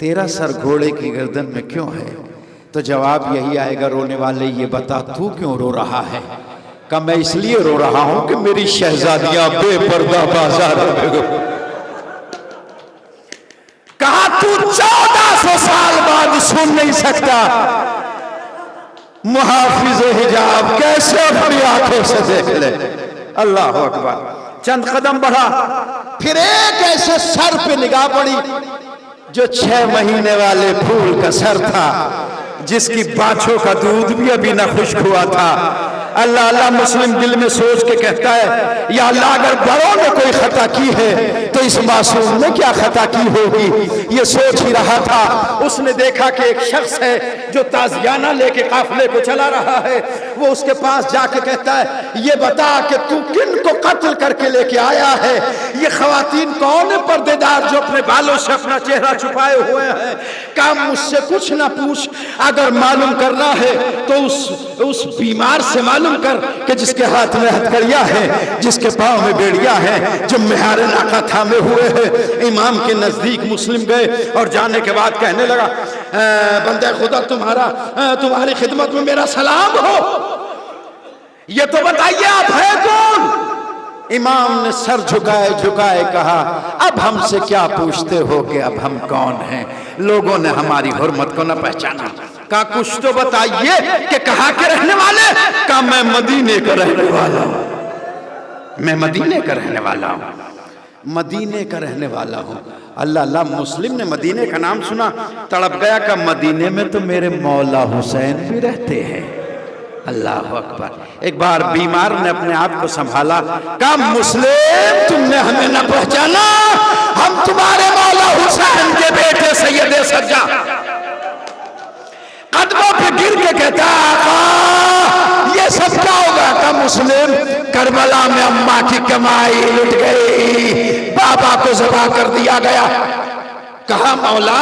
تیرا سر گھوڑے کی گردن میں کیوں ہے؟ تو جواب یہی آئے گا رونے والے، یہ بتا تو کیوں رو رہا ہے؟ کہ میں اس لیے رو رہا ہوں کہ میری شہزادیاں بے پردہ بازار میں گو۔ کہا تو 1400 سال بعد سن نہیں سکتا، محافظ حجاب کیسے اپنی آنکھوں سے دیکھ لے؟ اللہ اکبر۔ چند قدم بڑھا، پھر ایک ایسے سر پہ نگاہ پڑی جو 6 مہینے والے پھول کا سر تھا، جس کی باچھوں کا دودھ بھی ابھی نہ خشک ہوا تھا۔ اللہ اللہ مسلم دل میں سوچ کے کہتا ہے، یا اللہ اگر بڑوں نے کوئی خطا کی ہے تو اس معصوم نے کیا خطا کی ہوگی؟ یہ سوچ ہی رہا تھا، اس نے دیکھا کہ ایک شخص ہے جو تازیانہ لے کے قافلے کو چلا رہا ہے۔ وہ اس کے پاس جا کے کہتا ہے، یہ بتا کہ تو کن کو قتل کر کے لے کے آیا ہے؟ یہ خواتین کون ہیں پردے دار جو اپنے بالوں سے اپنا چہرہ چھپائے ہوئے ہیں؟ کام مجھ سے کچھ نہ پوچھ، اگر معلوم کرنا ہے تو اس بیمار سے معلوم کر کہ جس کے ہاتھ میں ہتھکڑیاں ہے، جس کے پاؤں میں بیڑیاں ہیں، جو مہار ناکہ تھامے ہوئے ہیں۔ امام کے نزدیک مسلم گئے اور جانے کے بعد کہنے لگا، بندہ خدا تمہاری خدمت میں میرا سلام ہو، یہ تو بتائیے آپ ہیں کون؟ امام نے سر جھکائے کہا، اب ہم سے کیا پوچھتے ہو کہ اب ہم کون ہیں؟ لوگوں نے ہماری حرمت کو نہ پہچانا۔ کہا کچھ تو بتائیے کہ کہاں کے رہنے والے؟ کہا میں مدینے کا رہنے والا ہوں، میں مدینے کا رہنے والا ہوں، مدینے کا رہنے والا ہوں۔ اللہ اللہ، مسلم نے مدینے کا نام سنا، تڑپ گیا کہ مدینے میں تو میرے مولا حسین بھی رہتے ہیں۔ اللہ اکبر۔ ایک بار بیمار نے اپنے آپ کو سنبھالا، کہا مسلم تم نے ہمیں نہ پہچانا، ہم تمہارے مولا حسین کے بیٹے سید سجاد۔ قدموں پہ گر کے کہتا آقا یہ سب کیا ہوگا؟ کہا مسلم کربلا میں اماں کی کمائی لٹ گئی، بابا کو ذبح کر دیا گیا۔ کہا مولا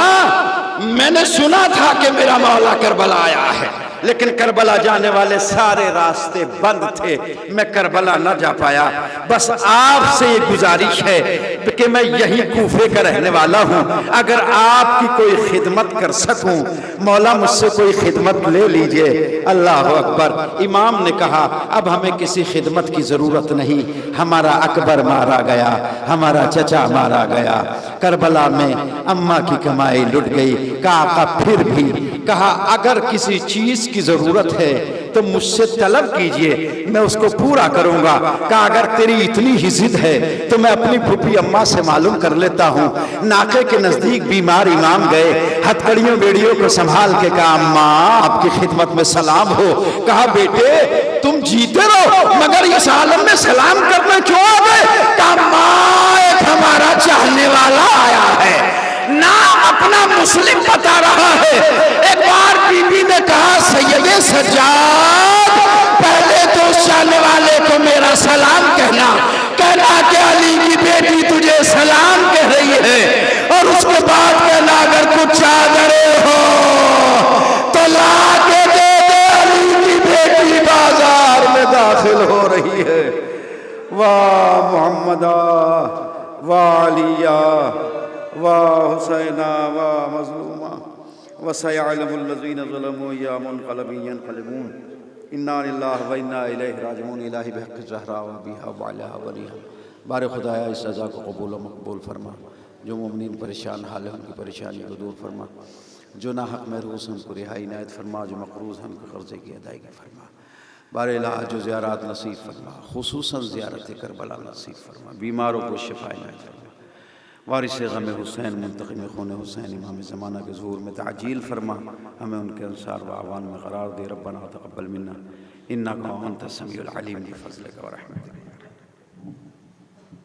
میں نے سنا تھا کہ میرا مولا کربلا آیا ہے، لیکن کربلا جانے والے سارے راستے بند تھے، میں کربلا نہ جا پایا۔ بس آپ سے یہ گزارش ہے کہ میں یہی کوفے کا رہنے والا ہوں، اگر آپ کی کوئی خدمت کر سکوں مولا مجھ سے کوئی خدمت لے لیجئے۔ اللہ اکبر۔ امام نے کہا اب ہمیں کسی خدمت کی ضرورت نہیں، ہمارا اکبر مارا گیا، ہمارا چچا مارا گیا، کربلا میں اماں کی کمائی لٹ گئی۔ کہا آقا پھر بھی؟ کہا اگر کسی چیز کی ضرورت ہے تو مجھ سے طلب کیجئے، میں اس کو پورا کروں گا۔ کہا اگر تیری اتنی ہی ضد ہے تو میں اپنی پھوپھی اماں سے معلوم کر لیتا ہوں۔ ناکے کے نزدیک بیمار امام گئے، ہتھکڑیوں بیڑیوں کو سنبھال کے کہا اماں آپ کی خدمت میں سلام ہو۔ کہا بیٹے تم جیتے رہو مگر اس عالم میں سلام کرنے کیوں آ گئے؟ کہا ماں ایک ہمارا چاہنے والا آیا ہے، نام اپنا مسلم بتا رہا ہے۔ ایک بار بی بی نے کہا سید سجاد پہلے تو اس چاہنے والے کو میرا سلام کہنا کہ علی کی بیٹی تجھے سلام کہہ رہی ہے، اور اس کے بعد کہنا اگر کچھ چادریں ہو تو لا کے دے دے، علی کی بیٹی بازار میں داخل ہو رہی ہے۔ واہ محمدہ واہ علیہ واہ حسینہ واہ مظلومہ وَسَيَعْلَمُ الَّذِينَ ظَلَمُوا يَا مُنْقَلَبٍ يَنْقَلِبُونَ اِنَّا لِلَّهِ وَإِنَّا إِلَيْهِ رَاجِعُونَ۔ الٰہی بحق زہرا وَبِہا وَعَلَىٰ وَلِيہا۔ بار خدایا اس سزا کو قبول و مقبول فرما، جو مومنین پریشان حال ہے ان کی پریشانی کو دور فرما، جو ناحق محروس ہیں ان کو رہائی عنایت فرما، جو مقروض ہیں ان کو قرضے کی ادائیگی فرما۔ بار الہ جو زیارات نصیب فرما، خصوصاً زیارت کربلا نصیب فرما، بیماروں کو شفا عنایت فرما۔ وارث غم حسین منتقم خون حسین امام زمانہ کے ظہور میں تعجیل فرما، ہمیں ان کے انصار و اعوان میں قرار دے۔ ربنا تقبل منا انک انت السمیع العلیم بفضلک ورحمتک۔